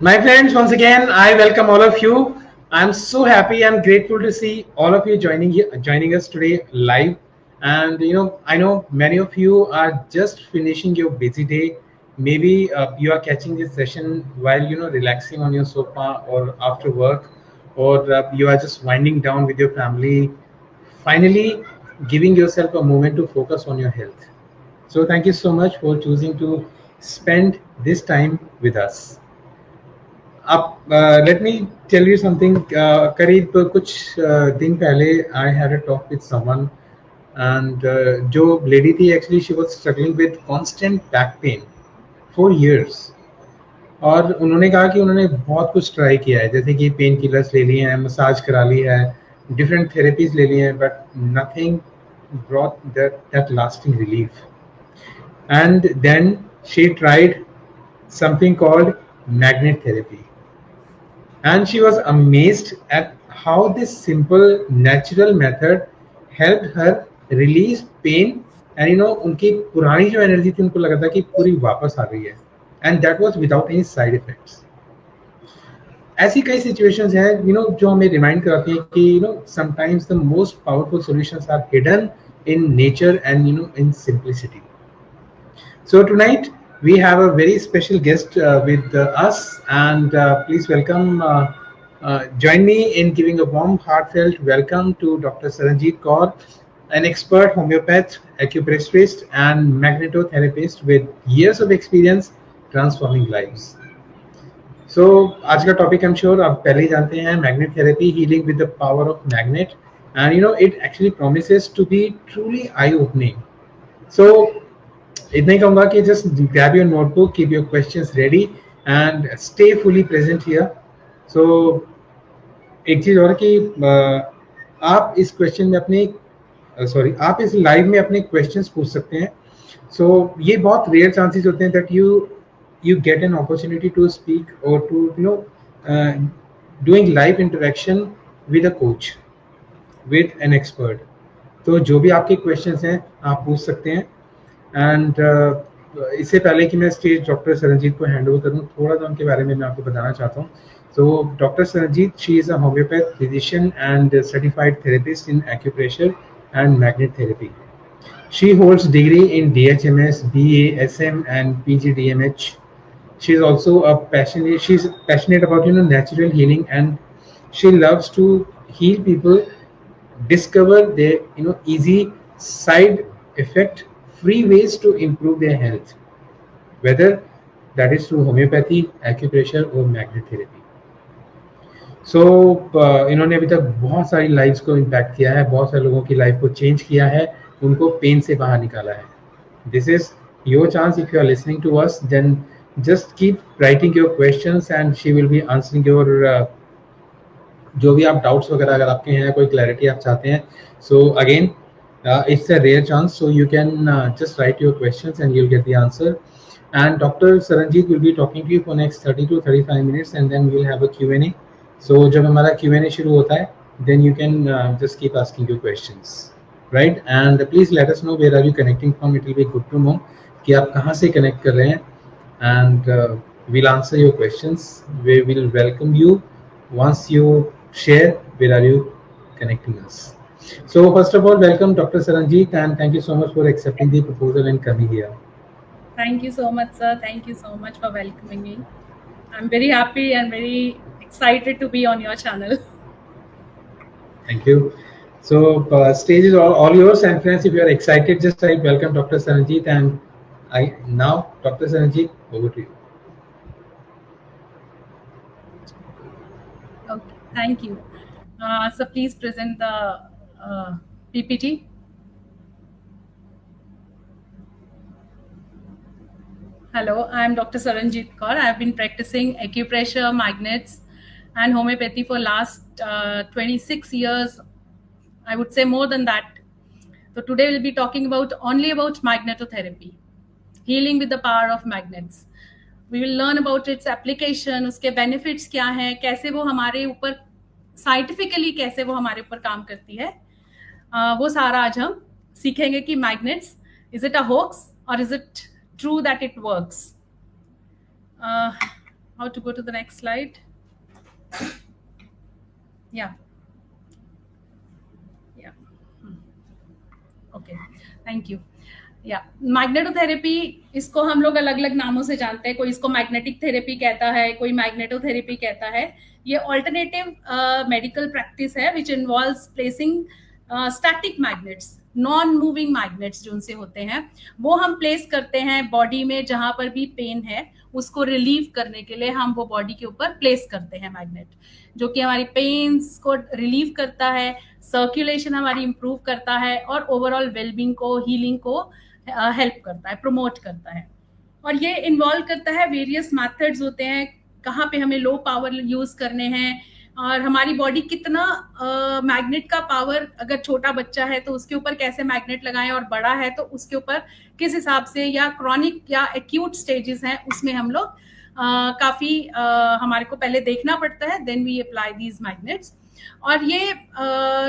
My friends, once again, I welcome all of you. I'm so happy and grateful to see all of you joining us today live. And I know many of you are just finishing your busy day. Maybe you are catching this session while relaxing on your sofa or after work, or you are just winding down with your family. Finally, giving yourself a moment to focus on your health. So, thank you so much for choosing to spend this time with us. आप let me tell you something करीब कुछ दिन पहले I had a talk with someone and जो lady थी actually she was struggling with constant back pain for years और उन्होंने कहा कि उन्होंने बहुत कुछ ट्राई किया है जैसे कि पेन किलर्स ले लिए हैं मसाज करा ली है डिफरेंट थेरेपीज ले ली हैं but nothing brought that lasting relief and then she tried something called magnet therapy and she was amazed at how this simple natural method helped her release pain and उनकी पुरानी जो energy थी उनको लगा था कि पूरी वापस आ गई है and that was without any side effects ऐसी कई सिचुएशंस हैं जो हमें रिमाइंड कराती हैं कि sometimes the most powerful solutions are hidden in nature and in simplicity. So tonight we have a very special guest with us, and please welcome. Join me in giving a warm, heartfelt welcome to Dr. Saranjeet Kaur, an expert homeopath, acupressurist, and magnetotherapist with years of experience transforming lives. So आज का topic I'm sure आप पहले ही जानते हैं, magnet therapy, healing with the power of magnet, and it actually promises to be truly eye-opening. So इतना ही कहूंगा कि just grab your notebook keep your questions ready and stay fully present here. So एक चीज और कि आप इस क्वेश्चन में अपने आप इस लाइव में अपने क्वेश्चंस पूछ सकते हैं. सो ये बहुत रेयर चांसेस होते हैं that you get an opportunity to speak or to doing live interaction with a coach, with an expert. तो जो भी आपके क्वेश्चंस हैं आप पूछ सकते हैं. एंड इससे पहले कि मैं स्टेज डॉक्टर सरनजीत को हैंड ओवर करूँ थोड़ा सा उनके बारे में मैं आपको बताना चाहता हूँ. So doctor Saranjit she is a homeopath physician and certified therapist in acupressure and magnet therapy. She holds degree in DHMS, BASM and PGDMH. She's passionate about natural healing and she loves to heal people, discover their easy side effect free ways to improve their health, whether that is through homeopathy, acupressure or magnet therapy. सो इन्होंने अभी तक बहुत सारी lives को impact किया है, बहुत सारे लोगों की लाइफ को चेंज किया है, उनको पेन से बाहर निकाला है. This is your chance. If you are listening to us then just keep writing your questions and she will be answering your जो भी आप डाउट्स वगैरह अगर आपके हैं, कोई क्लैरिटी आप चाहते हैं. So again it's a rare chance, so you can just write your questions and you'll get the answer. And Dr. Saranjeet will be talking to you for next 30 to 35 minutes and then we'll have a Q&A. So जब हमारा Q&A शुरू होता है then you can just keep asking your questions, right? And please let us know where are you connecting from. It will be good to know कि आप कहाँ से connect कर रहे हैं and we'll answer your questions. We will welcome you once you share where are you connecting us. So first of all, welcome Dr. Saranjeet and thank you so much for accepting the proposal and coming here. Thank you so much, sir. Thank you so much for welcoming me. I'm very happy and very excited to be on your channel. Thank you. So stage is all yours, and friends, if you are excited, just type welcome Dr. Saranjeet, and now Dr. Saranjeet, over to you. Okay, thank you. So please present the PPT. Hello, I am Dr. Saranjeet Kaur. I have been practicing acupressure, magnets, and homeopathy for last 26 years. I would say more than that. So today we'll be talking only about magnetotherapy, healing with the power of magnets. We will learn about its application, उसके benefits क्या हैं, कैसे वो हमारे ऊपर scientifically कैसे वो हमारे ऊपर काम करती है, वो सारा आज हम सीखेंगे कि magnets, is it a hoax or is it true that it works? how to go to the next slide. Yeah. Yeah. Okay, thank you. या मैग्नेटोथेरेपी, इसको हम लोग अलग अलग नामों से जानते हैं। कोई इसको मैग्नेटिक थेरेपी कहता है, कोई मैग्नेटोथेरेपी कहता है। ये ऑल्टरनेटिव मेडिकल प्रैक्टिस है which involves placing static magnets, non moving magnets जो उनसे होते हैं, वो हम प्लेस करते हैं बॉडी में। जहां पर भी पेन है उसको रिलीव करने के लिए हम वो बॉडी के ऊपर प्लेस करते हैं मैग्नेट, जो कि हमारी पेन्स को रिलीव करता है, सर्कुलेशन हमारी इंप्रूव करता है और ओवरऑल वेलबींग को, हीलिंग को हेल्प करता है, प्रमोट करता है। और ये इन्वॉल्व करता है वेरियस मेथड्स होते हैं, कहाँ पे हमें लो पावर यूज करने हैं, और हमारी बॉडी कितना मैग्नेट का पावर, अगर छोटा बच्चा है तो उसके ऊपर कैसे मैग्नेट लगाएं, और बड़ा है तो उसके ऊपर किस हिसाब से, या क्रॉनिक या एक्यूट स्टेजेस हैं उसमें हम लोग काफी हमारे को पहले देखना पड़ता है, then we apply these magnets. और ये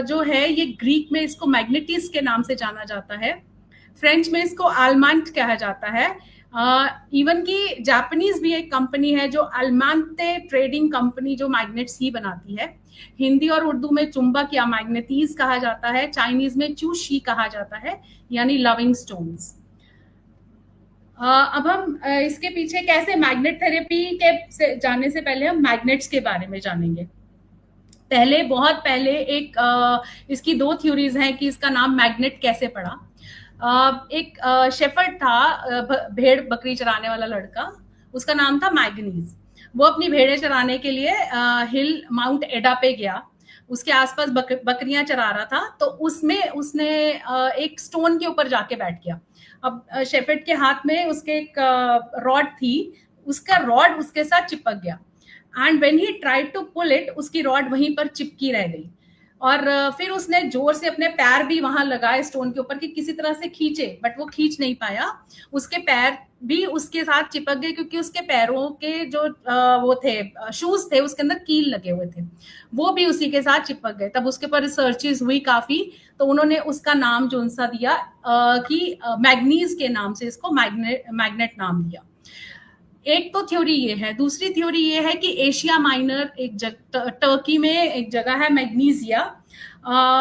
जो है ये ग्रीक में इसको मैग्नेटिस के नाम से जाना जाता है, फ्रेंच में इसको आलमांट कहा जाता है। इवन की जापानीज भी एक कंपनी है जो अल्मांते ट्रेडिंग कंपनी, जो मैग्नेट्स ही बनाती है। हिंदी और उर्दू में चुंबक या मैग्नेटीज कहा जाता है, चाइनीज में चूशी कहा जाता है, यानी लविंग स्टोन्स। अब हम इसके पीछे कैसे मैग्नेट थेरेपी के जानने से पहले हम मैग्नेट्स के बारे में जानेंगे। पहले, बहुत पहले एक इसकी दो थ्योरीज हैं कि इसका नाम मैग्नेट कैसे पड़ा। एक शेफर्ड था, भेड़ बकरी चराने वाला लड़का, उसका नाम था मैग्नीज। वो अपनी भेड़ें चराने के लिए हिल माउंट एडा पे गया, उसके आसपास बकरियां चरा रहा था, तो उसमें उसने एक स्टोन के ऊपर जाके बैठ गया। अब शेफर्ड के हाथ में उसके एक रॉड थी, उसका रॉड उसके साथ चिपक गया, and when he tried to pull it, उसकी रॉड वहीं पर चिपकी रह गई। और फिर उसने जोर से अपने पैर भी वहां लगाए स्टोन के ऊपर कि किसी तरह से खींचे, बट वो खींच नहीं पाया। उसके पैर भी उसके साथ चिपक गए, क्योंकि उसके पैरों के जो वो थे शूज थे, उसके अंदर कील लगे हुए थे, वो भी उसी के साथ चिपक गए। तब उसके ऊपर रिसर्चेस हुई काफी, तो उन्होंने उसका नाम जो उनसा दिया कि मैग्नीज के नाम से इसको मैग्नेट नाम दिया। एक तो थ्योरी ये है। दूसरी थ्योरी ये है कि एशिया माइनर, एक टर्की में एक जगह है मैग्नीजिया,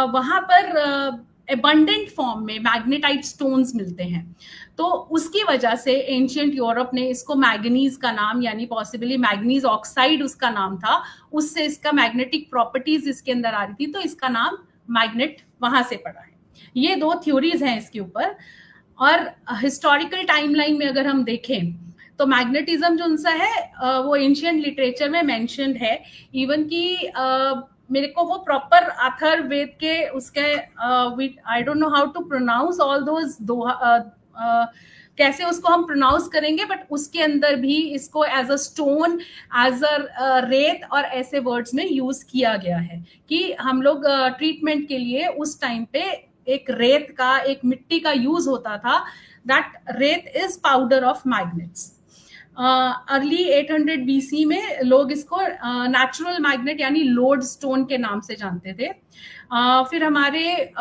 वहां पर एबंडेंट फॉर्म में मैग्नेटाइट स्टोन्स मिलते हैं, तो उसकी वजह से एंशियंट यूरोप ने इसको मैग्नीज का नाम, यानी पॉसिबली मैग्नीज ऑक्साइड उसका नाम था, उससे इसका मैग्नेटिक प्रॉपर्टीज इसके अंदर आ रही थी, तो इसका नाम मैग्नेट वहां से पड़ा है। ये दो थ्योरीज हैं इसके ऊपर। और हिस्टोरिकल टाइमलाइन में अगर हम देखें तो मैग्नेटिज्म जो उनसा है वो एंशियंट लिटरेचर में मेंशन्ड है। इवन की मेरे को वो प्रॉपर अथर्ववेद के उसके I don't know how to pronounce all those कैसे उसको हम प्रोनाउंस करेंगे, बट उसके अंदर भी इसको as a stone, as a रेत और ऐसे वर्ड्स में यूज किया गया है कि हम लोग ट्रीटमेंट के लिए उस टाइम पे एक रेत का, एक मिट्टी का यूज होता था। दैट रेत is powder of magnets. Early 800 BC में लोग इसको नेचुरल मैग्नेट यानी लोड स्टोन के नाम से जानते थे। फिर हमारे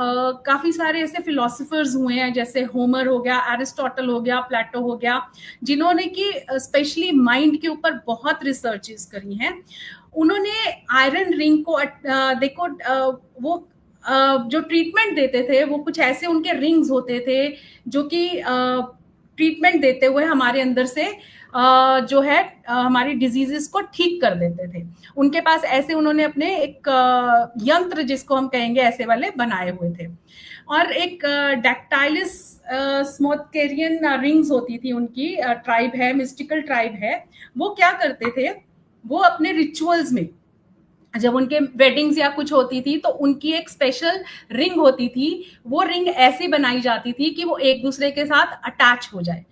काफी सारे ऐसे फिलोसोफर्स हुए हैं, जैसे होमर हो गया, एरिस्टोटल हो गया, प्लेटो हो गया, जिन्होंने कि स्पेशली माइंड के ऊपर बहुत रिसर्चेस करी हैं। उन्होंने आयरन रिंग को देखो, वो जो ट्रीटमेंट देते थे वो कुछ ऐसे उनके रिंग्स होते थे जो कि ट्रीटमेंट देते हुए हमारे अंदर से जो है हमारी डिजीजेस को ठीक कर देते थे। उनके पास ऐसे उन्होंने अपने एक यंत्र, जिसको हम कहेंगे, ऐसे वाले बनाए हुए थे। और एक डैक्टाइलिस स्मोथकेरियन रिंग्स होती थी उनकी, ट्राइब है, मिस्टिकल ट्राइब है। वो क्या करते थे, वो अपने रिचुअल्स में जब उनके वेडिंग्स या कुछ होती थी तो उनकी एक स्पेशल रिंग होती थी। वो रिंग ऐसी बनाई जाती थी कि वो एक दूसरे के साथ अटैच हो जाए।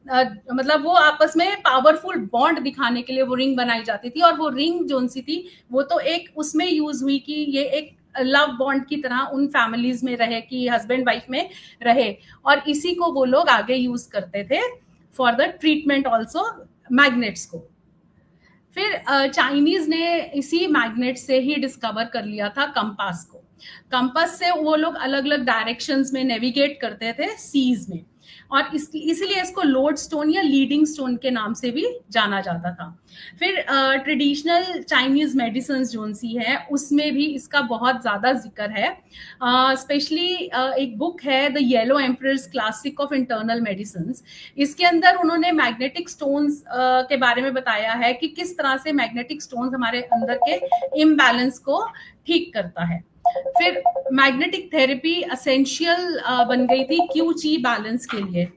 मतलब वो आपस में पावरफुल बॉन्ड दिखाने के लिए वो रिंग बनाई जाती थी। और वो रिंग जो सी थी वो तो एक उसमें यूज हुई कि ये एक लव बॉन्ड की तरह उन फैमिलीज में रहे, कि हस्बैंड वाइफ में रहे, और इसी को वो लोग आगे यूज करते थे for the treatment also magnets को। फिर चाइनीज ने इसी मैग्नेट से ही डिस्कवर कर लिया था कंपास को। कंपास से वो लोग अलग अलग डायरेक्शंस में नेविगेट करते थे सीज में। और इसीलिए इसको लोड स्टोन या लीडिंग स्टोन के नाम से भी जाना जाता था। फिर ट्रेडिशनल चाइनीज मेडिसिन जो सी है उसमें भी इसका बहुत ज्यादा जिक्र है। स्पेशली एक बुक है the yellow emperors classic of internal medicine, इसके अंदर उन्होंने मैग्नेटिक स्टोन्स के बारे में बताया है कि किस तरह से मैग्नेटिक स्टोन्स हमारे अंदर के इम्बैलेंस को ठीक करता है। फिर मैग्नेटिक थेरेपी असेंशियल बन गई थी क्यू ची बैलेंस के लिए।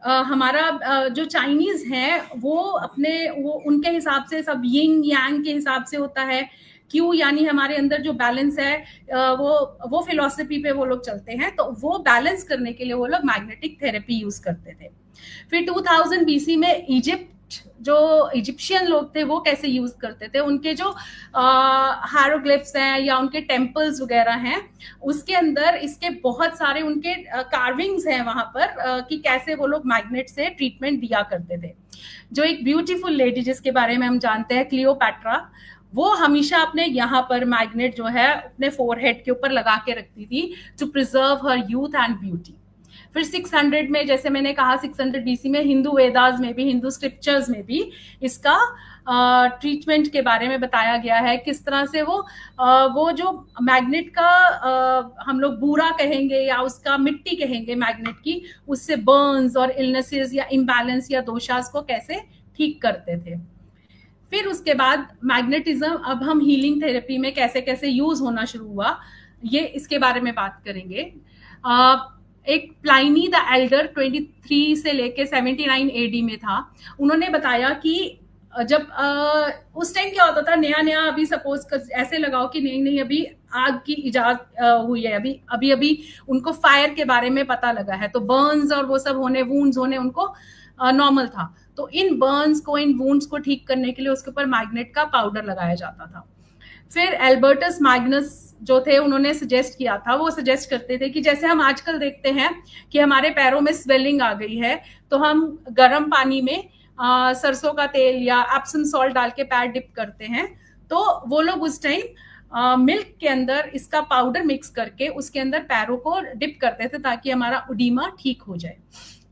हमारा जो चाइनीज है वो उनके हिसाब से सब यिंग यांग के हिसाब से होता है। क्यू यानी हमारे अंदर जो बैलेंस है वो फिलॉसफी पे वो लोग चलते हैं, तो वो बैलेंस करने के लिए वो लोग मैग्नेटिक थेरेपी यूज करते थे। फिर 2000 बीसी में इजिप्ट जो इजिप्शियन लोग थे वो कैसे यूज करते थे, उनके जो हायरोग्लिफ्स हैं या उनके टेम्पल्स वगैरह हैं उसके अंदर इसके बहुत सारे उनके कार्विंग्स हैं वहां पर कि कैसे वो लोग मैग्नेट से ट्रीटमेंट दिया करते थे। जो एक ब्यूटीफुल लेडी जिसके बारे में हम जानते हैं क्लियोपैट्रा, वो हमेशा अपने यहाँ पर मैग्नेट जो है अपने फोरहेड के ऊपर लगा के रखती थी to preserve her youth and beauty. फिर 600 में, जैसे मैंने कहा 600 बीसी में हिंदू वेदास में भी, हिंदू स्क्रिप्चर्स में भी इसका ट्रीटमेंट के बारे में बताया गया है, किस तरह से वो जो मैग्नेट का हम लोग बूरा कहेंगे या उसका मिट्टी कहेंगे मैग्नेट की, उससे बर्न्स और इलनेसेस या इम्बैलेंस या दोषास को कैसे ठीक करते थे। फिर उसके बाद मैग्नेटिज्म अब हम हीलिंग थेरेपी में कैसे कैसे यूज होना शुरू हुआ, ये इसके बारे में बात करेंगे। एक प्लाइनी द एल्डर 23 से लेके 79 एडी में था, उन्होंने बताया कि जब उस टाइम क्या होता था, नया नया अभी सपोज ऐसे लगाओ कि नहीं अभी आग की इजाजत हुई है, अभी उनको फायर के बारे में पता लगा है, तो बर्न्स और वो सब होने, वुंड्स होने उनको नॉर्मल था, तो इन बर्न्स को, इन वुंड्स को ठीक करने के लिए उसके ऊपर मैग्नेट का पाउडर लगाया जाता था। फिर एल्बर्टस मैग्नस जो थे उन्होंने सजेस्ट किया था, वो सजेस्ट करते थे कि जैसे हम आजकल देखते हैं कि हमारे पैरों में स्वेलिंग आ गई है, तो हम गर्म पानी में सरसों का तेल या एप्सम सॉल्ट डाल के पैर डिप करते हैं, तो वो लोग उस टाइम मिल्क के अंदर इसका पाउडर मिक्स करके उसके अंदर पैरों को डिप करते थे ताकि हमारा उडीमा ठीक हो जाए।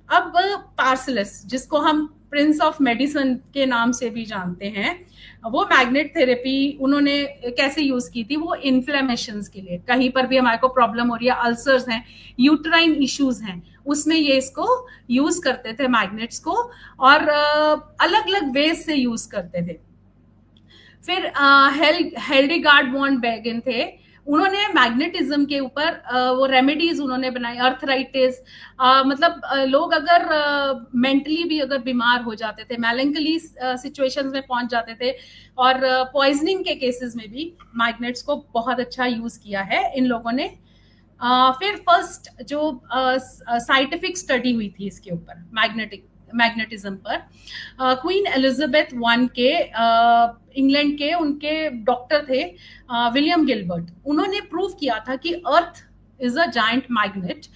अब पार्सलस, जिसको हम प्रिंस ऑफ मेडिसिन के नाम से भी जानते हैं, वो मैग्नेट थेरेपी उन्होंने कैसे यूज की थी, वो इन्फ्लेमेशंस के लिए, कहीं पर भी हमारे को प्रॉब्लम हो रही है, अल्सर्स हैं, यूट्राइन इश्यूज हैं, उसमें ये इसको यूज करते थे मैग्नेट्स को, और अलग अलग वेज से यूज करते थे। फिर हेल्डेगार्ड वॉन बेगन थे, उन्होंने मैग्नेटिज्म के ऊपर वो रेमेडीज उन्होंने बनाई। अर्थराइटिस, मतलब लोग अगर मेंटली भी अगर बीमार हो जाते थे, मेलैंकोली सिचुएशंस में पहुंच जाते थे, और पॉइजनिंग के केसेस में भी मैग्नेट्स को बहुत अच्छा यूज किया है इन लोगों ने। फिर फर्स्ट जो साइंटिफिक स्टडी हुई थी इसके ऊपर मैग्नेटिज्म पर, क्वीन एलिजाबेथ वन के इंग्लैंड के उनके डॉक्टर थे विलियम गिलबर्ट, उन्होंने प्रूव किया था कि earth is a giant magnet.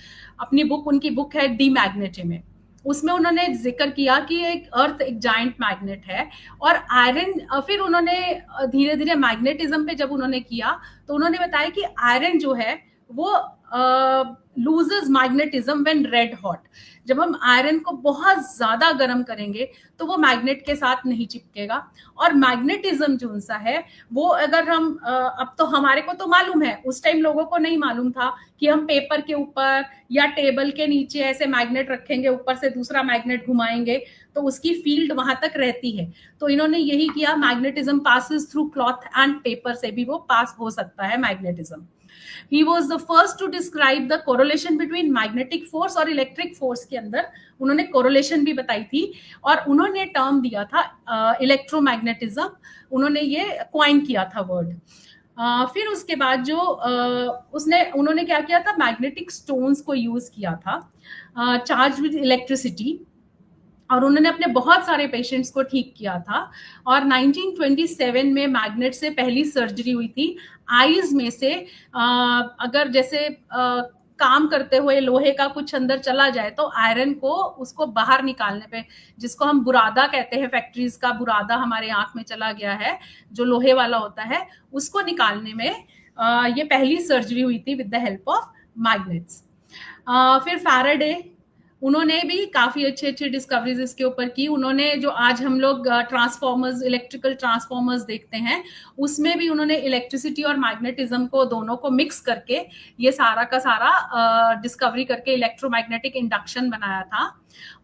उनकी बुक है डी मैग्नेटे में, उसमें उन्होंने जिक्र किया कि अर्थ एक जायंट मैग्नेट है। और आयरन, फिर उन्होंने धीरे धीरे मैग्नेटिज्म पे जब उन्होंने किया तो उन्होंने बताया कि आयरन जो है वो loses magnetism when red hot. जब हम आयरन को बहुत ज्यादा गर्म करेंगे तो वो मैग्नेट के साथ नहीं चिपकेगा। और मैग्नेटिज्म जो सा है वो अगर हम अब तो हमारे को तो मालूम है, उस टाइम लोगों को नहीं मालूम था कि हम पेपर के ऊपर या टेबल के नीचे ऐसे मैग्नेट रखेंगे, ऊपर से दूसरा मैग्नेट घुमाएंगे तो उसकी फील्ड वहां तक रहती है। तो इन्होंने यही किया, magnetism passes through cloth and paper से भी वो पास हो सकता है magnetism. He was the first to describe the correlation between magnetic force और electric force के अंदर उन्होंने correlation भी बताई थी, और उन्होंने टर्म दिया था इलेक्ट्रोमैग्नेटिज्म, उन्होंने ये क्वाइन किया था वर्ड। फिर उसके बाद जो उन्होंने क्या किया था, मैग्नेटिक स्टोन्स को यूज किया था चार्ज विद इलेक्ट्रिसिटी, और उन्होंने अपने बहुत सारे पेशेंट्स को ठीक किया था। और 1927 में मैग्नेट से पहली सर्जरी हुई थी। आईज में से अगर जैसे काम करते हुए लोहे का कुछ अंदर चला जाए तो आयरन को उसको बाहर निकालने पे, जिसको हम बुरादा कहते हैं, फैक्ट्रीज का बुरादा हमारे आंख में चला गया है जो लोहे वाला होता है, उसको निकालने में ये पहली सर्जरी हुई थी with the help of magnets. फिर फैराडे उन्होंने भी काफी अच्छी अच्छी डिस्कवरीज इसके ऊपर की। उन्होंने जो आज हम लोग ट्रांसफॉर्मर्स, इलेक्ट्रिकल ट्रांसफॉर्मर्स देखते हैं, उसमें भी उन्होंने इलेक्ट्रिसिटी और मैग्नेटिज्म को दोनों को मिक्स करके ये सारा का सारा डिस्कवरी करके इलेक्ट्रोमैग्नेटिक इंडक्शन बनाया था।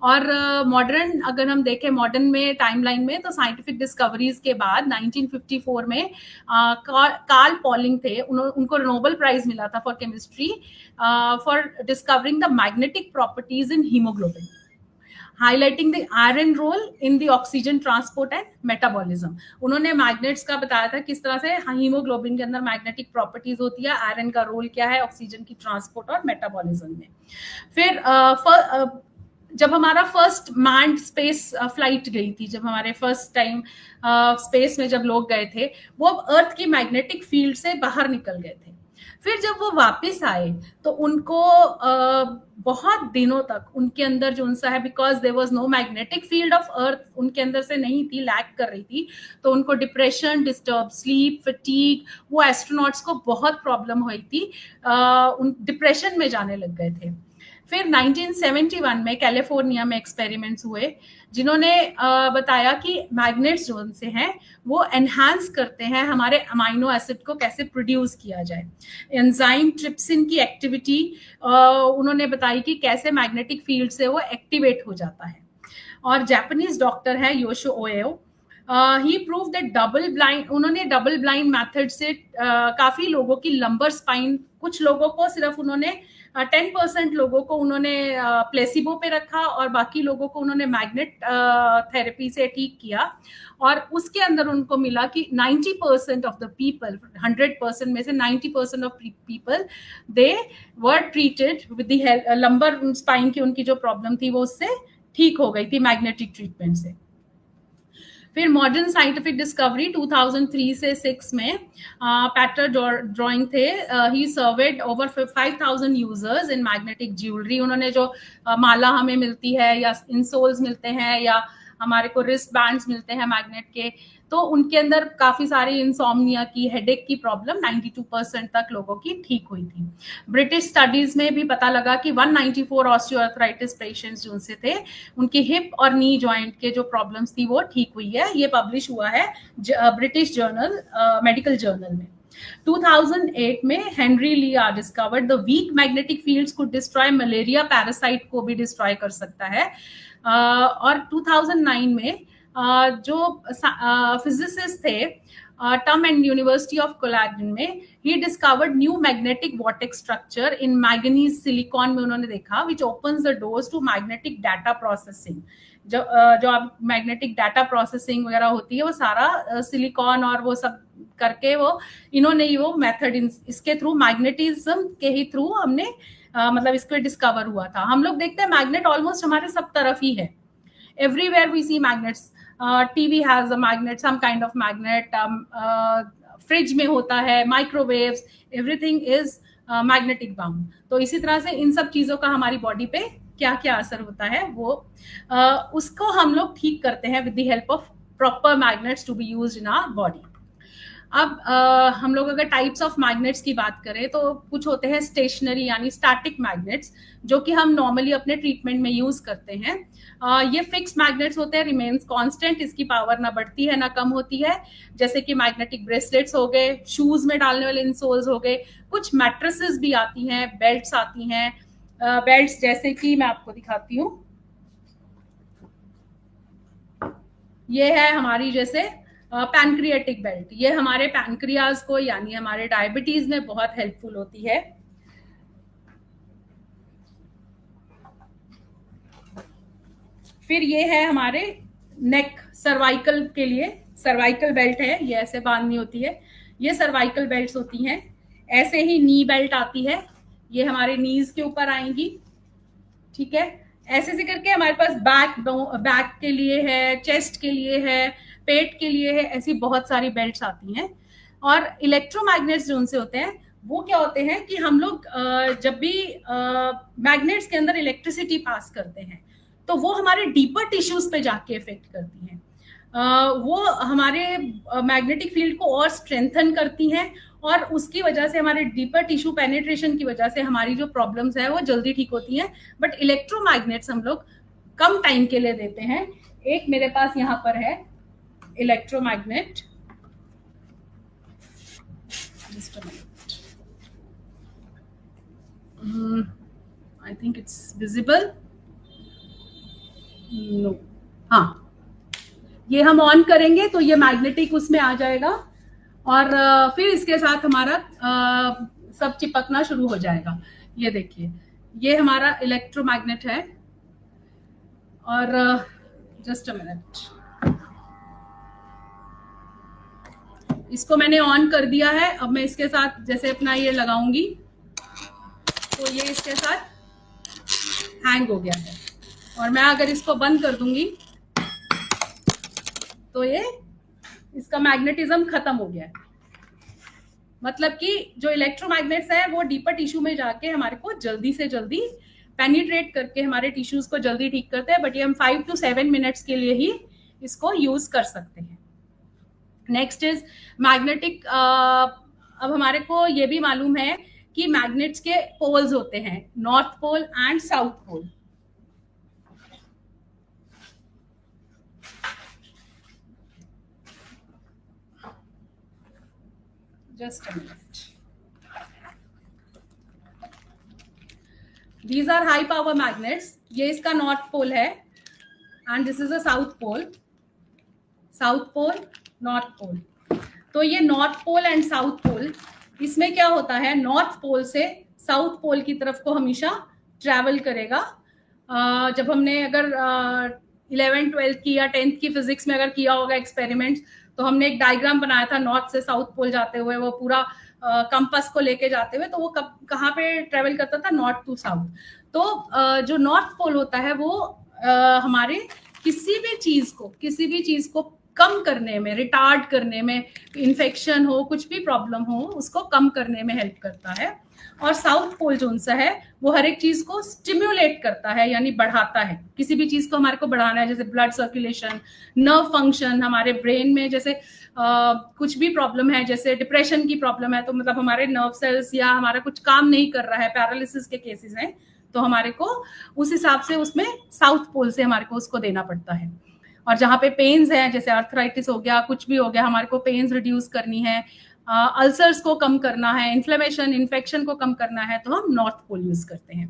और मॉडर्न अगर हम देखें मॉडर्न में टाइमलाइन में, तो साइंटिफिक डिस्कवरीज के बाद 1954 में कार्ल पॉलिंग थे, उनको नोबेल प्राइज मिला था for chemistry for discovering the magnetic properties in haemoglobin, highlighting the iron role in the oxygen transport and metabolism. उन्होंने मैग्नेट्स का बताया था किस तरह से हीमोग्लोबिन के अंदर मैग्नेटिक प्रॉपर्टीज होती है, आयरन का रोल क्या है ऑक्सीजन की ट्रांसपोर्ट और मेटाबॉलिज्म में। फिर जब हमारा फर्स्ट मैन्ड स्पेस फ्लाइट गई थी, जब हमारे फर्स्ट टाइम स्पेस में जब लोग गए थे, वो अर्थ की मैग्नेटिक फील्ड से बाहर निकल गए थे। फिर जब वो वापस आए तो उनको बहुत दिनों तक उनके अंदर जो उनसा है, because there was no magnetic field of earth उनके अंदर से नहीं थी, लैक कर रही थी, तो उनको डिप्रेशन, डिस्टर्ब स्लीप, फटीग, वो एस्ट्रोनॉट्स को बहुत प्रॉब्लम हुई थी, उन डिप्रेशन में जाने लग गए थे। फिर 1971 में कैलिफोर्निया में एक्सपेरिमेंट्स हुए, जिन्होंने बताया कि मैग्नेट्स जो से हैं वो एनहांस करते हैं हमारे अमाइनो एसिड को कैसे प्रोड्यूस किया जाए। एंजाइम ट्रिप्सिन की एक्टिविटी उन्होंने बताई कि कैसे मैग्नेटिक फील्ड से वो एक्टिवेट हो जाता है। और जापानीज डॉक्टर है योशो ओएओ, ही प्रूव दैट डबल ब्लाइंड, उन्होंने डबल ब्लाइंड मेथड से काफी लोगों की लंबर स्पाइन, कुछ लोगों को सिर्फ उन्होंने 10% लोगों को उन्होंने प्लेसिबो पे रखा और बाकी लोगों को उन्होंने मैग्नेट थेरेपी से ठीक किया, और उसके अंदर उनको मिला कि 90% ऑफ द पीपल, 100% में से 90% of people they were treated with the help, lumbar spine की उनकी जो प्रॉब्लम थी वो उससे ठीक हो गई थी मैग्नेटिक ट्रीटमेंट से। फिर मॉडर्न साइंटिफिक डिस्कवरी 2003 से 6 में पैटर ड्राइंग थे, he served over 5000 users in magnetic jewellery. उन्होंने जो माला हमें मिलती है या इंसोल्स मिलते हैं या हमारे को रिस्ट बैंड्स मिलते हैं मैग्नेट के, तो उनके अंदर काफी सारी इंसोम्निया की, हेडेक की प्रॉब्लम 92% तक लोगों की ठीक हुई थी। ब्रिटिश स्टडीज में भी पता लगा कि 194 ऑस्टियोआर्थराइटिस पेशेंट्स जो उनसे थे, उनकी हिप और नी जॉइंट के जो प्रॉब्लम्स थी वो ठीक हुई है। ये पब्लिश हुआ है ब्रिटिश जर्नल, मेडिकल जर्नल में। 2008 में हेनरी लिया discovered the weak magnetic fields could destroy malaria parasite को भी डिस्ट्रॉय कर सकता है। और 2009 में जो फिजिसिस्ट थे टम एंड यूनिवर्सिटी ऑफ कोलैगन में, he discovered new magnetic vortex structure in manganese silicon में उन्होंने देखा, which opens the doors to magnetic data processing. जो आप मैग्नेटिक डाटा प्रोसेसिंग वगैरह होती है वो सारा सिलिकॉन और वो सब करके वो इन्होंने ही वो मेथड इसके थ्रू, मैग्नेटिज्म के ही थ्रू हमने मतलब इसको डिस्कवर हुआ था। हम लोग देखते हैं मैग्नेट ऑलमोस्ट हमारे सब तरफ ही है, everywhere we see magnets, TV has a magnet, some kind of magnet, fridge में होता है, microwaves, everything is magnetic bound. तो इसी तरह से इन सब चीजों का हमारी बॉडी पे क्या क्या असर होता है वो उसको हम लोग ठीक करते हैं with the help of proper magnets to be used in our body. अब हम लोग अगर टाइप्स ऑफ मैग्नेट्स की बात करें तो कुछ होते हैं स्टेशनरी यानी स्टैटिक मैग्नेट्स, जो कि हम नॉर्मली अपने ट्रीटमेंट में यूज करते हैं। ये फिक्स मैग्नेट्स होते हैं, रिमेन्स कांस्टेंट, इसकी पावर ना बढ़ती है ना कम होती है, जैसे कि मैग्नेटिक ब्रेसलेट्स हो गए, शूज में डालने वाले इंसोल्स हो गए, कुछ मैट्रेसेस भी आती हैं, बेल्ट्स आती हैं, बेल्ट्स जैसे कि मैं आपको दिखाती हूँ, ये है हमारी जैसे पैनक्रियाटिक बेल्ट, ये हमारे पैनक्रियाज को यानी हमारे डायबिटीज में बहुत हेल्पफुल होती है। फिर ये है हमारे नेक, सर्वाइकल के लिए सर्वाइकल बेल्ट है, ये ऐसे बांधनी होती है, ये सर्वाइकल बेल्ट्स होती हैं। ऐसे ही नी बेल्ट आती है, ये हमारे नीज के ऊपर आएंगी, ठीक है। ऐसे से करके हमारे पास बैक के लिए है, चेस्ट के लिए है, पेट के लिए है, ऐसी बहुत सारी बेल्ट्स आती हैं। और इलेक्ट्रोमैग्नेट्स जो उनसे होते हैं वो क्या होते हैं कि हम लोग जब भी मैग्नेट्स के अंदर इलेक्ट्रिसिटी पास करते हैं तो वो हमारे डीपर टिश्यूज पे जाके इफेक्ट करती हैं, वो हमारे मैग्नेटिक फील्ड को और स्ट्रेंथन करती हैं और उसकी वजह से हमारे डीपर टिश्यू पेनिट्रेशन की वजह से हमारी जो प्रॉब्लम्स है वो जल्दी ठीक होती हैं। बट इलेक्ट्रोमैग्नेट्स हम लोग कम टाइम के लिए देते हैं। एक मेरे पास यहाँ पर है electromagnet, just a minute, I think it's visible, no, हाँ, ये हम ऑन करेंगे तो ये मैग्नेटिक उसमें आ जाएगा और फिर इसके साथ हमारा सब चिपकना शुरू हो जाएगा। ये देखिए, ये हमारा इलेक्ट्रोमैग्नेट है और जस्ट अ मिनट, इसको मैंने ऑन कर दिया है। अब मैं इसके साथ जैसे अपना ये लगाऊंगी तो ये इसके साथ हैंग हो गया है, और मैं अगर इसको बंद कर दूंगी तो ये इसका मैग्नेटिज्म खत्म हो गया है। मतलब कि जो इलेक्ट्रोमैग्नेट्स हैं वो डीपर टिश्यू में जाके हमारे को जल्दी से जल्दी पेनिट्रेट करके हमारे टिश्यूज को जल्दी ठीक करते हैं। बट ये हम 5 to 7 मिनट्स के लिए ही इसको यूज कर सकते हैं। Next is magnetic. अब हमारे को ये भी मालूम है कि मैग्नेट्स के पोल्स होते हैं, north pole and south pole. Just a minute, these are high power magnets. ये इसका नॉर्थ पोल है and this is a south pole, south pole, north pole. तो ये north pole and south pole, इसमें क्या होता है, नॉर्थ पोल से साउथ पोल की तरफ को हमेशा ट्रैवल करेगा। जब हमने अगर 11th 12th की या 10th की फिजिक्स में अगर किया होगा एक्सपेरिमेंट, तो हमने एक डायग्राम बनाया था नॉर्थ से साउथ पोल जाते हुए, वो पूरा कंपास को लेके जाते हुए, तो वो कहाँ पे ट्रेवल करता था, नॉर्थ टू साउथ। तो जो नॉर्थ पोल होता है वो हमारे किसी भी चीज को कम करने में, रिटार्ड करने में, इन्फेक्शन हो, कुछ भी प्रॉब्लम हो, उसको कम करने में हेल्प करता है। और साउथ पोल जो सा है वो हर एक चीज को स्टिम्युलेट करता है, यानी बढ़ाता है। किसी भी चीज को हमारे को बढ़ाना है, जैसे ब्लड सर्कुलेशन, नर्व फंक्शन, हमारे ब्रेन में जैसे कुछ भी प्रॉब्लम है, जैसे डिप्रेशन की प्रॉब्लम है, तो मतलब हमारे नर्व सेल्स या हमारा कुछ काम नहीं कर रहा है, पैरालिसिस के केसेस हैं, तो हमारे को उस हिसाब से उसमें साउथ पोल से हमारे को उसको देना पड़ता है। और जहाँ पे पेन्स हैं, जैसे आर्थराइटिस हो गया, कुछ भी हो गया, हमारे को पेन्स रिड्यूस करनी है, अल्सर्स को कम करना है, इन्फ्लेमेशन, इन्फेक्शन को कम करना है, तो हम नॉर्थ पोल यूज करते हैं।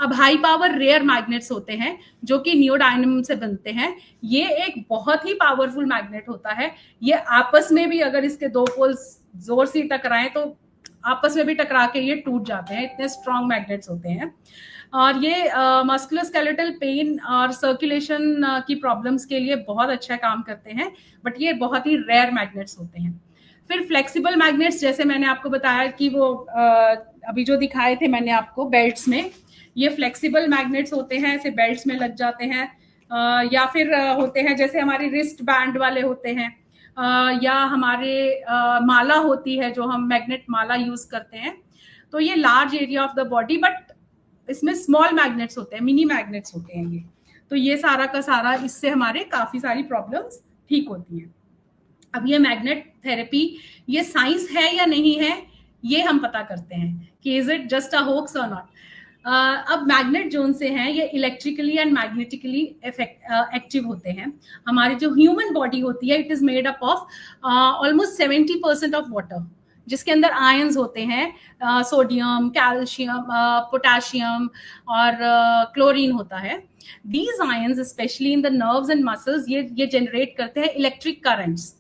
अब हाई पावर रेयर मैग्नेट्स होते हैं जो कि नियोडायनम से बनते हैं। ये एक बहुत ही पावरफुल मैग्नेट होता है। ये आपस में भी अगर इसके दो पोल्स जोर से टकराएं तो आपस में भी टकरा के ये टूट जाते हैं, इतने स्ट्रॉन्ग मैग्नेट्स होते हैं। और ये मस्कुलोस्केलेटल पेन और सर्कुलेशन की प्रॉब्लम्स के लिए बहुत अच्छा काम करते हैं, बट ये बहुत ही रेयर मैग्नेट्स होते हैं। फिर फ्लेक्सिबल मैग्नेट्स, जैसे मैंने आपको बताया कि वो अभी जो दिखाए थे मैंने आपको बेल्ट्स में, ये फ्लेक्सिबल मैग्नेट्स होते हैं, ऐसे बेल्ट्स में लग जाते हैं, या फिर होते हैं जैसे हमारी रिस्ट बैंड वाले होते हैं, या हमारे माला होती है, जो हम मैग्नेट माला यूज करते हैं। तो ये large area of the body, but इसमें स्मॉल मैग्नेट्स होते हैं, मिनी मैग्नेट्स होते हैं ये। तो ये सारा का सारा, इससे हमारे काफी सारी प्रॉब्लम्स ठीक होती हैं। अब ये मैग्नेट थेरेपी, ये साइंस है या नहीं है, ये हम पता करते हैं कि is it just a hoax और नॉट। अब मैग्नेट जोन से हैं, ये इलेक्ट्रिकली एंड मैग्नेटिकली एक्टिव होते हैं। हमारी जो ह्यूमन बॉडी होती है, it is made up of almost 70% of water, जिसके अंदर आयंस होते हैं, सोडियम, कैल्शियम, पोटेशियम और क्लोरीन होता है। These ions specially in the nerves and muscles, ये जनरेट करते हैं electric currents.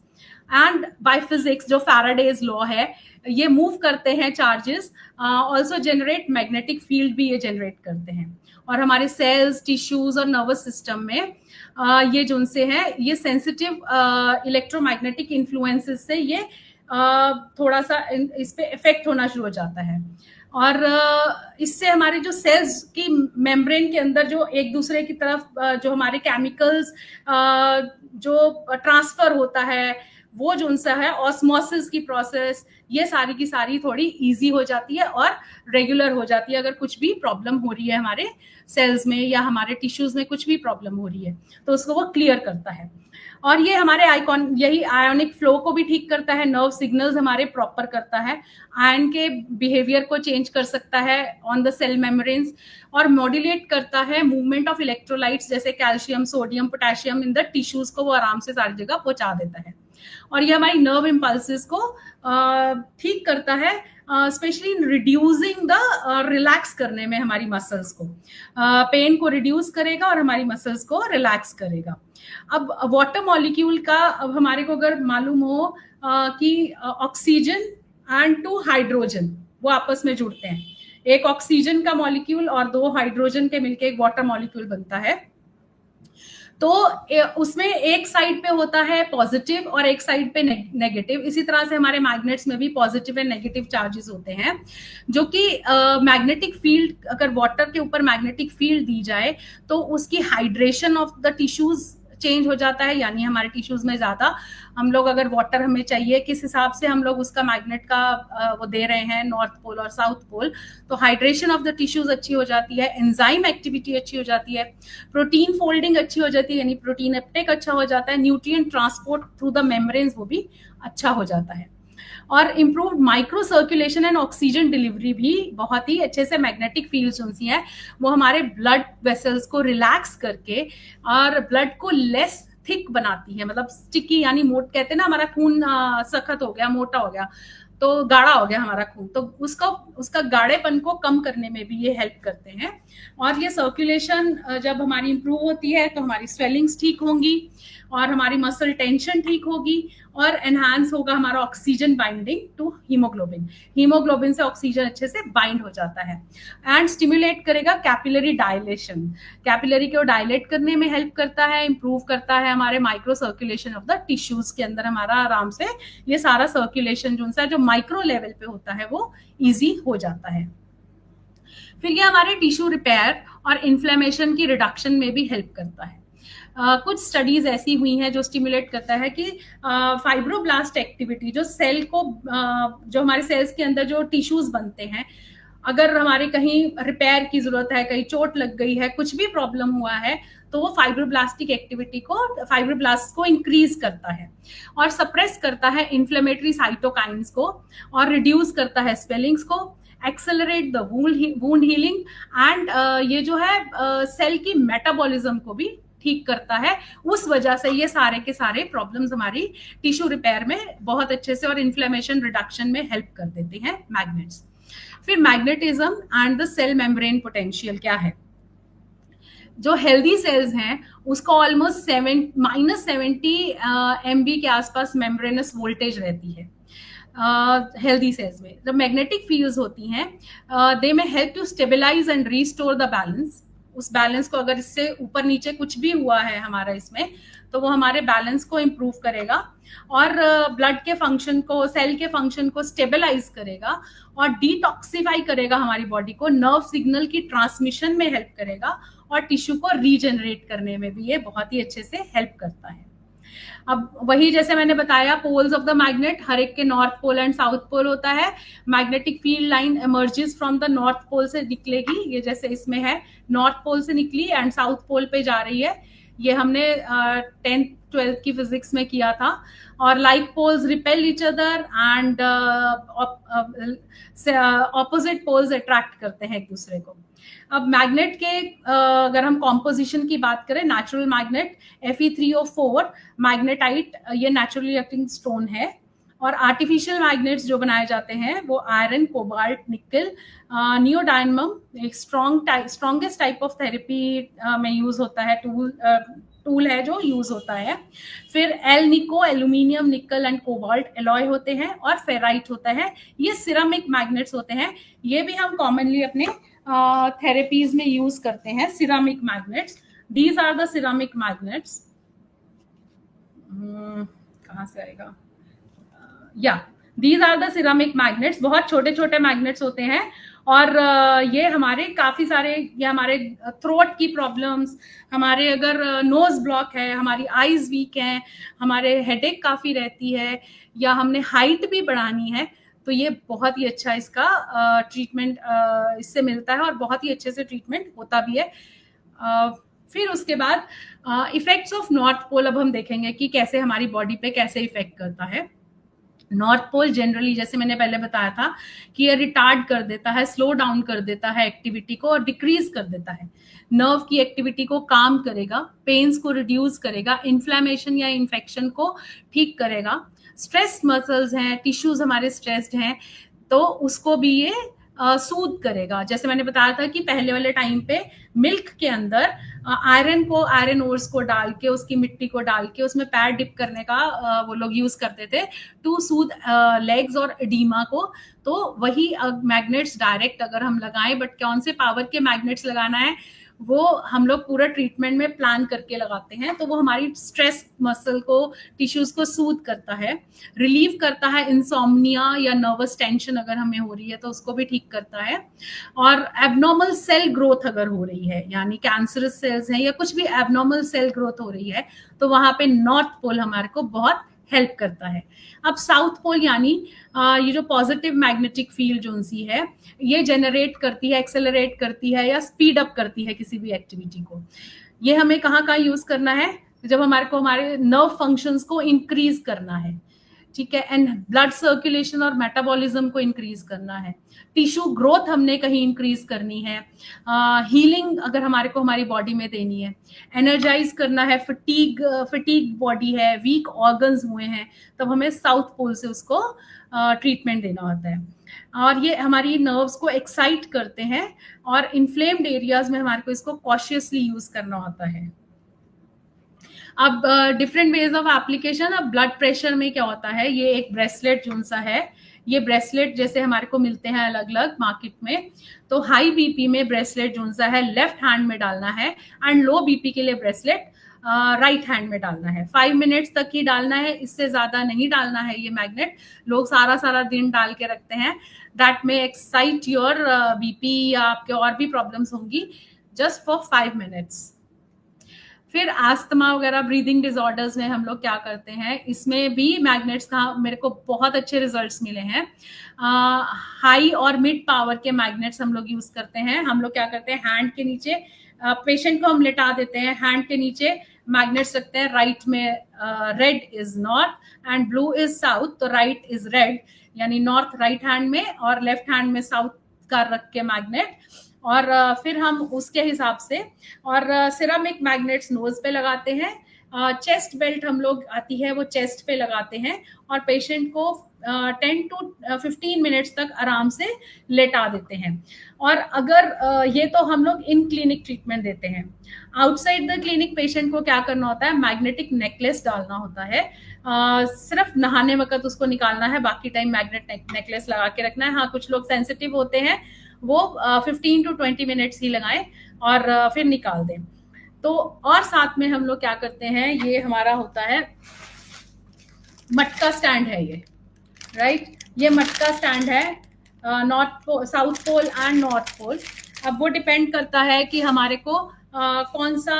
And by physics, जो फैराडेज लॉ है, ये मूव करते हैं charges, also generate magnetic field भी ये जनरेट करते हैं। और हमारे सेल्स, टिश्यूज और नर्वस सिस्टम में ये जो उनसे है, ये सेंसिटिव इलेक्ट्रोमैग्नेटिक इन्फ्लुएंसेस से ये थोड़ा सा इस पे इफेक्ट होना शुरू हो जाता है। और इससे हमारे जो सेल्स की मेम्ब्रेन के अंदर जो एक दूसरे की तरफ जो हमारे केमिकल्स जो ट्रांसफर होता है, वो जो उनसा है ऑस्मोसिस की प्रोसेस, ये सारी की सारी थोड़ी इजी हो जाती है और रेगुलर हो जाती है। अगर कुछ भी प्रॉब्लम हो रही है हमारे सेल्स में या हमारे टिश्यूज में कुछ भी प्रॉब्लम हो रही है तो उसको वो क्लियर करता है। और ये हमारे यही आयोनिक फ्लो को भी ठीक करता है, नर्व सिग्नल्स हमारे प्रॉपर करता है, आयन के बिहेवियर को चेंज कर सकता है ऑन द सेल मेम्ब्रेन्स, और मॉड्यूलेट करता है मूवमेंट ऑफ इलेक्ट्रोलाइट्स जैसे calcium, sodium, potassium in the tissues को वो आराम से सारी जगह पहुंचा देता है। और ये हमारी नर्व इम्पल्सेस को ठीक करता है, specially in reducing the relax करने में हमारी मसल्स को, पेन को रिड्यूस करेगा और हमारी मसल्स को रिलैक्स करेगा। अब वाटर मॉलिक्यूल का अब हमारे को अगर मालूम हो कि ऑक्सीजन एंड 2 हाइड्रोजन वो आपस में जुड़ते हैं, एक ऑक्सीजन का मॉलिक्यूल और 2 हाइड्रोजन के मिलके एक वाटर मॉलिक्यूल बनता है। तो उसमें एक साइड पे होता है पॉजिटिव और एक साइड पे नेगेटिव। इसी तरह से हमारे मैग्नेट्स में भी पॉजिटिव एंड नेगेटिव चार्जेस होते हैं, जो कि मैग्नेटिक फील्ड, अगर वाटर के ऊपर मैग्नेटिक फील्ड दी जाए तो उसकी hydration of the tissues change हो जाता है, यानी हमारे टिश्यूज में ज्यादा हम लोग अगर वाटर हमें चाहिए किस हिसाब से हम लोग उसका मैग्नेट का वो दे रहे हैं, नॉर्थ पोल और साउथ पोल, तो हाइड्रेशन ऑफ द टिश्यूज अच्छी हो जाती है, एंजाइम एक्टिविटी अच्छी हो जाती है, प्रोटीन फोल्डिंग अच्छी हो जाती है, यानी प्रोटीन अपटेक अच्छा हो जाता है, nutrient transport through the membranes वो भी अच्छा हो जाता है, और improve micro circulation and oxygen delivery भी बहुत ही अच्छे से मैग्नेटिक फील्ड उनसी है वो हमारे ब्लड वेसल्स को रिलैक्स करके और ब्लड को लेस थिक बनाती है, मतलब स्टिकी, यानी मोट कहते हैं ना, हमारा खून सख्त हो गया, मोटा हो गया, तो गाढ़ा हो गया हमारा खून, तो उसका गाढ़ेपन को कम करने में भी ये हेल्प करते हैं। और ये सर्कुलेशन जब हमारी इंप्रूव होती है तो हमारी स्वेलिंग्स ठीक होंगी और हमारी मसल टेंशन ठीक होगी और एनहांस होगा हमारा oxygen binding to haemoglobin, haemoglobin से ऑक्सीजन अच्छे से बाइंड हो जाता है, एंड स्टिमुलेट करेगा कैपिलरी डायलेशन, कैपिलरी को डायलेट करने में हेल्प करता है, इंप्रूव करता है हमारे microcirculation of the tissues के अंदर, हमारा आराम से ये सारा सर्कुलेशन जो माइक्रो लेवल पे होता है वो इजी हो जाता है। फिर ये हमारे टिश्यू रिपेयर और इन्फ्लेमेशन की रिडक्शन में भी हेल्प करता है। कुछ स्टडीज ऐसी हुई हैं जो स्टिमुलेट करता है कि फाइब्रोब्लास्ट एक्टिविटी, जो सेल को जो हमारे सेल्स के अंदर जो टिश्यूज बनते हैं, अगर हमारे कहीं रिपेयर की जरूरत है, कहीं चोट लग गई है, कुछ भी प्रॉब्लम हुआ है, तो वो फाइब्रोब्लास्टिक एक्टिविटी को, फाइब्रोब्लास्ट को इंक्रीज करता है और सप्रेस करता है इन्फ्लेमेटरी साइटोकाइंस को और रिड्यूस करता है स्वेलिंग्स को, accelerate the wound healing, and ये जो है सेल की मेटाबॉलिज्म को भी ठीक करता है। उस वजह से ये सारे के सारे प्रॉब्लम्स हमारी टिश्यू रिपेयर में बहुत अच्छे से और इन्फ्लेमेशन रिडक्शन में हेल्प कर देते हैं मैग्नेट्स। फिर magnetism and the cell membrane potential क्या है? जो हेल्दी सेल्स हैं उसको ऑलमोस्ट -70 MB के आसपास मेम्ब्रेनस वोल्टेज रहती है हेल्दी सेल्स में। जब मैग्नेटिक फील्ड्स होती हैं they may help to stabilize and restore the balance. उस बैलेंस को, अगर इससे ऊपर नीचे कुछ भी हुआ है हमारा इसमें, तो वो हमारे बैलेंस को इम्प्रूव करेगा और ब्लड के फंक्शन को, सेल के फंक्शन को स्टेबलाइज करेगा और डिटॉक्सिफाई करेगा हमारी बॉडी को, नर्व सिग्नल की ट्रांसमिशन में हेल्प करेगा और टिश्यू को रीजनरेट करने में भी ये बहुत ही अच्छे से हेल्प करता है। अब वही जैसे मैंने बताया, पोल्स ऑफ द मैग्नेट, हर एक के north pole and south pole होता है। Magnetic field line emerges from the north pole से निकलेगी, ये जैसे इसमें है, नॉर्थ पोल से निकली एंड साउथ पोल पे जा रही है। ये हमने 10th 12th की फिजिक्स में किया था। और like poles repel each other and opposite poles attract करते हैं एक दूसरे को। अब मैग्नेट के अगर हम कॉम्पोजिशन की बात करें, नेचुरल मैग्नेट Fe3O4 मैग्नेटाइट, ये नेचुरली एक्टिंग स्टोन है। और आर्टिफिशियल मैग्नेट्स जो बनाए जाते हैं वो आयरन, कोबाल्ट, निकल, नियोडायनम एक स्ट्रॉन्गेस्ट टाइप ऑफ थेरेपी में यूज होता है, टूल है जो यूज होता है। फिर एल निको, एल्यूमिनियम, निकल एंड कोबाल्ट एलॉय होते हैं, और फेराइट होता है। ये सिरामिक मैग्नेट्स होते हैं, ये भी हम कॉमनली अपने थेरेपीज में यूज करते हैं, ceramic magnets. These are the ceramic magnets. कहाँ से आएगा? या these are the ceramic magnets. बहुत छोटे छोटे मैग्नेट्स होते हैं और ये हमारे काफ़ी सारे, ये हमारे थ्रोट की प्रॉब्लम्स, हमारे अगर नोज ब्लॉक है, हमारी आईज वीक हैं, हमारे हेडेक काफ़ी रहती है, या हमने हाइट भी बढ़ानी है, तो ये बहुत ही अच्छा इसका ट्रीटमेंट इससे मिलता है और बहुत ही अच्छे से ट्रीटमेंट होता भी है। फिर उसके बाद इफेक्ट्स ऑफ नॉर्थ पोल अब हम देखेंगे कि कैसे हमारी बॉडी पे कैसे इफेक्ट करता है। नॉर्थ पोल जनरली, जैसे मैंने पहले बताया था, कि ये रिटार्ड कर देता है, स्लो डाउन कर देता है एक्टिविटी को और डिक्रीज कर देता है। नर्व की एक्टिविटी को काम करेगा, पेन्स को रिड्यूस करेगा, इन्फ्लेमेशन या इन्फेक्शन को ठीक करेगा। स्ट्रेस्ड मसल्स हैं, टिश्यूज हमारे स्ट्रेस्ड हैं, तो उसको भी ये सूद करेगा। जैसे मैंने बताया था कि पहले वाले टाइम पे मिल्क के अंदर आयरन ओर्स को डाल के, उसकी मिट्टी को डाल के उसमें पैर डिप करने का वो लोग यूज करते थे टू सूद लेग्स और एडीमा को। तो वही मैग्नेट्स डायरेक्ट अगर हम लगाएं, बट कौन से पावर के मैग्नेट्स लगाना है वो हम लोग पूरा ट्रीटमेंट में प्लान करके लगाते हैं। तो वो हमारी स्ट्रेस मसल को, टिश्यूज को सूद करता है, रिलीव करता है इंसोम्निया या नर्वस टेंशन अगर हमें हो रही है तो उसको भी ठीक करता है। और एबनॉर्मल सेल ग्रोथ अगर हो रही है, यानी कैंसरस सेल्स हैं या कुछ भी एबनॉर्मल सेल ग्रोथ हो रही है, तो वहां पे नॉर्थ पोल हमारे को बहुत हेल्प करता है। अब साउथ पोल यानी ये जो पॉजिटिव मैग्नेटिक फील्ड जो सी है, ये जनरेट करती है, एक्सेलरेट करती है या स्पीड अप करती है किसी भी एक्टिविटी को। ये हमें कहाँ कहाँ यूज करना है? जब हमारे को हमारे नर्व फंक्शंस को इंक्रीज करना है, ठीक है, एंड ब्लड सर्कुलेशन और मेटाबॉलिज्म को इंक्रीज करना है, टिश्यू ग्रोथ हमने कहीं इंक्रीज करनी है, हीलिंग अगर हमारे को हमारी बॉडी में देनी है, एनर्जाइज करना है, फटीग बॉडी है, वीक ऑर्गन्स हुए हैं, तब हमें साउथ पोल से उसको ट्रीटमेंट देना होता है। और ये हमारी नर्व्स को एक्साइट करते हैं और इन्फ्लेम्ड एरियाज में हमारे को इसको कॉशियसली यूज करना होता है। अब डिफरेंट वेज ऑफ एप्लीकेशन। अब ब्लड प्रेशर में क्या होता है, ये एक ब्रेसलेट जो सा है, ये ब्रेसलेट जैसे हमारे को मिलते हैं अलग अलग मार्केट में, तो हाई बीपी में ब्रेसलेट जो सा है लेफ्ट हैंड में डालना है, एंड लो बीपी के लिए ब्रेसलेट राइट हैंड में डालना है। 5 मिनट्स तक ही डालना है, इससे ज्यादा नहीं डालना है। ये मैग्नेट लोग सारा सारा दिन डाल के रखते हैं, दैट में एक्साइट योर बीपी या आपके और भी प्रॉब्लम्स होंगी, जस्ट फॉर 5 मिनट्स। फिर आस्थमा वगैरह ब्रीदिंग डिसऑर्डर्स में हम लोग क्या करते हैं, इसमें भी मैग्नेट्स का मेरे को बहुत अच्छे रिजल्ट्स मिले हैं। हाई और मिड पावर के मैग्नेट्स हम लोग यूज करते हैं। हम लोग क्या करते हैं, हैंड के नीचे पेशेंट को हम लेटा देते हैं, हैंड के नीचे मैग्नेट्स रखते हैं, राइट में red is north and blue is south, तो राइट इज रेड, यानी नॉर्थ राइट हैंड में और लेफ्ट हैंड में साउथ का रख के मैग्नेट। और फिर हम उसके हिसाब से, और सिरामिक मैग्नेट्स नोज पे लगाते हैं, चेस्ट बेल्ट हम लोग आती है वो चेस्ट पे लगाते हैं, और पेशेंट को 10 to 15 मिनट्स तक आराम से लेटा देते हैं। और अगर ये तो हम लोग इन क्लिनिक ट्रीटमेंट देते हैं। आउटसाइड द क्लिनिक पेशेंट को क्या करना होता है, मैग्नेटिक नेकलेस डालना होता है। सिर्फ नहाने वक्त उसको निकालना है, बाकी टाइम मैग्नेट नेकलेस लगा के रखना है। हाँ, कुछ लोग सेंसिटिव होते हैं, वो 15 to 20 मिनट्स ही लगाएं और फिर निकाल दें। तो और साथ में हम लोग क्या करते हैं, ये हमारा होता है मटका स्टैंड है ये, राइट, ये मटका स्टैंड है south pole and north pole. अब वो डिपेंड करता है कि हमारे को कौन सा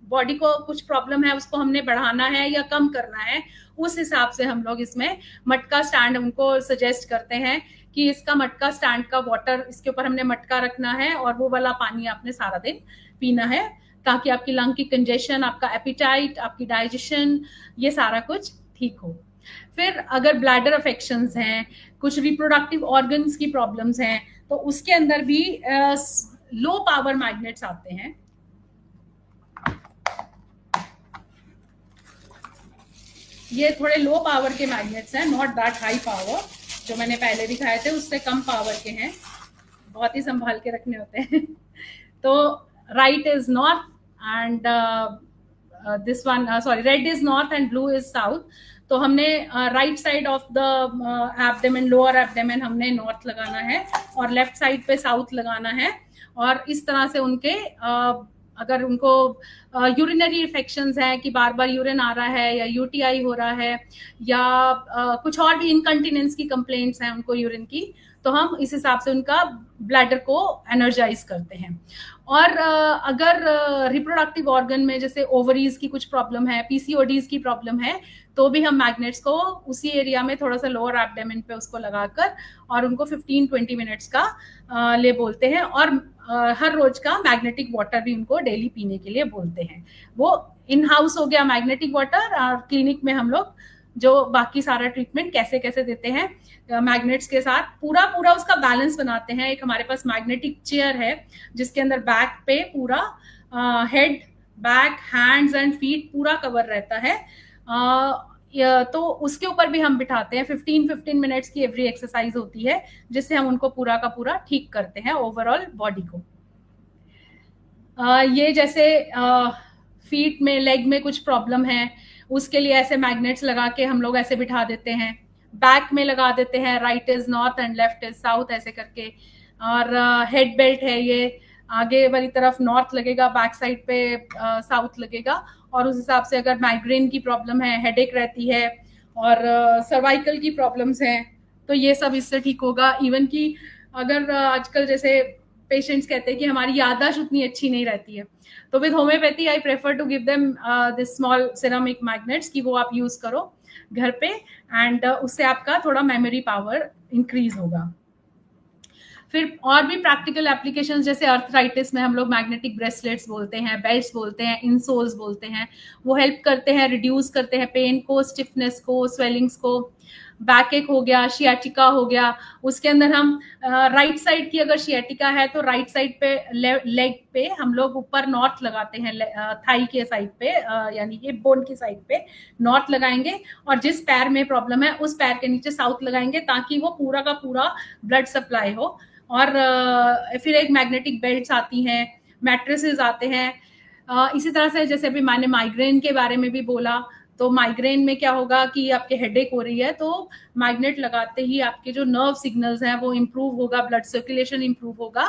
बॉडी को कुछ प्रॉब्लम है, उसको हमने बढ़ाना है या कम करना है, उस हिसाब से हम लोग इसमें मटका स्टैंड उनको सजेस्ट करते हैं कि इसका मटका स्टैंड का वाटर, इसके ऊपर हमने मटका रखना है और वो वाला पानी आपने सारा दिन पीना है, ताकि आपकी लंग की कंजेशन, आपका एपिटाइट, आपकी डाइजेशन, ये सारा कुछ ठीक हो। फिर अगर ब्लैडर अफेक्शंस हैं, कुछ रिप्रोडक्टिव ऑर्गन्स की प्रॉब्लम्स हैं, तो उसके अंदर भी लो पावर मैग्नेट्स आते हैं। ये थोड़े लो पावर के मैग्नेट्स हैं, नॉट दैट हाई पावर, जो मैंने पहले दिखाए थे उससे कम पावर के हैं, बहुत ही संभाल के रखने होते हैं। तो right is north and this one, sorry, red is north and blue is south. तो हमने right side of the abdomen, lower abdomen हमने नॉर्थ लगाना है और लेफ्ट साइड पे साउथ लगाना है। और इस तरह से उनके अगर उनको यूरिनरी इन्फेक्शंस है कि बार बार यूरिन आ रहा है या यूटीआई हो रहा है या कुछ और भी इनकंटिनेंस की कंप्लेंट्स हैं उनको यूरिन की, तो हम इस हिसाब से उनका ब्लैडर को एनर्जाइज करते हैं। और अगर रिप्रोडक्टिव ऑर्गन में जैसे ओवरीज की कुछ प्रॉब्लम है, पीसीओडीज की प्रॉब्लम है, तो भी हम मैग्नेट्स को उसी एरिया में थोड़ा सा लोअर एब्डोमेन पे उसको लगाकर और उनको 15-20 मिनट्स का ले बोलते हैं। और हर रोज का मैग्नेटिक वाटर भी उनको डेली पीने के लिए बोलते हैं। वो इन हाउस हो गया मैग्नेटिक वाटर, और क्लिनिक में हम लोग जो बाकी सारा ट्रीटमेंट कैसे कैसे देते हैं मैग्नेट्स के साथ, पूरा पूरा उसका बैलेंस बनाते हैं। एक हमारे पास मैग्नेटिक चेयर है जिसके अंदर बैक पे पूरा head, back, hands and feet पूरा कवर रहता है। तो उसके ऊपर भी हम बिठाते हैं। 15-15 मिनट्स की एवरी एक्सरसाइज होती है जिससे हम उनको पूरा का पूरा ठीक करते हैं ओवरऑल बॉडी को। ये जैसे फीट में, लेग में कुछ प्रॉब्लम है, उसके लिए ऐसे मैग्नेट्स लगा के हम लोग ऐसे बिठा देते हैं। बैक में लगा देते हैं, right is north and left is south ऐसे करके। और हेड बेल्ट है, ये आगे वाली तरफ नॉर्थ लगेगा, बैक साइड पे साउथ लगेगा। और उस हिसाब से अगर माइग्रेन की प्रॉब्लम है, हेडेक रहती है और सर्वाइकल की प्रॉब्लम्स हैं, तो ये सब इससे ठीक होगा। इवन कि अगर आजकल जैसे पेशेंट्स कहते हैं कि हमारी याददाश्त उतनी अच्छी नहीं रहती है, तो with homeopathy I prefer to give them this small ceramic magnets कि वो आप यूज करो घर पे, एंड उससे आपका थोड़ा मेमोरी पावर इंक्रीज होगा। फिर और भी प्रैक्टिकल एप्लीकेशंस जैसे अर्थराइटिस में हम लोग मैग्नेटिक ब्रेसलेट्स बोलते हैं, बेल्ट्स बोलते हैं, इंसोल्स बोलते हैं। वो हेल्प करते हैं, रिड्यूस करते हैं पेन को, स्टिफनेस को, स्वेलिंग्स को। बैक एक हो गया, शियाटिका हो गया, उसके अंदर हम राइट साइड की अगर शियाटिका है तो राइट साइड पे लेग पे हम लोग ऊपर नॉर्थ लगाते हैं, थाई के साइड पे यानी हिप बोन की साइड पे नॉर्थ लगाएंगे, और जिस पैर में प्रॉब्लम है उस पैर के नीचे साउथ लगाएंगे ताकि वो पूरा का पूरा ब्लड सप्लाई हो। और फिर एक मैग्नेटिक बेल्ट्स आती हैं, मैट्रेसेस आते हैं। इसी तरह से जैसे अभी मैंने माइग्रेन के बारे में भी बोला, तो माइग्रेन में क्या होगा कि आपके हेडेक हो रही है तो मैग्नेट लगाते ही आपके जो नर्व सिग्नल्स हैं वो इम्प्रूव होगा, ब्लड सर्कुलेशन इम्प्रूव होगा।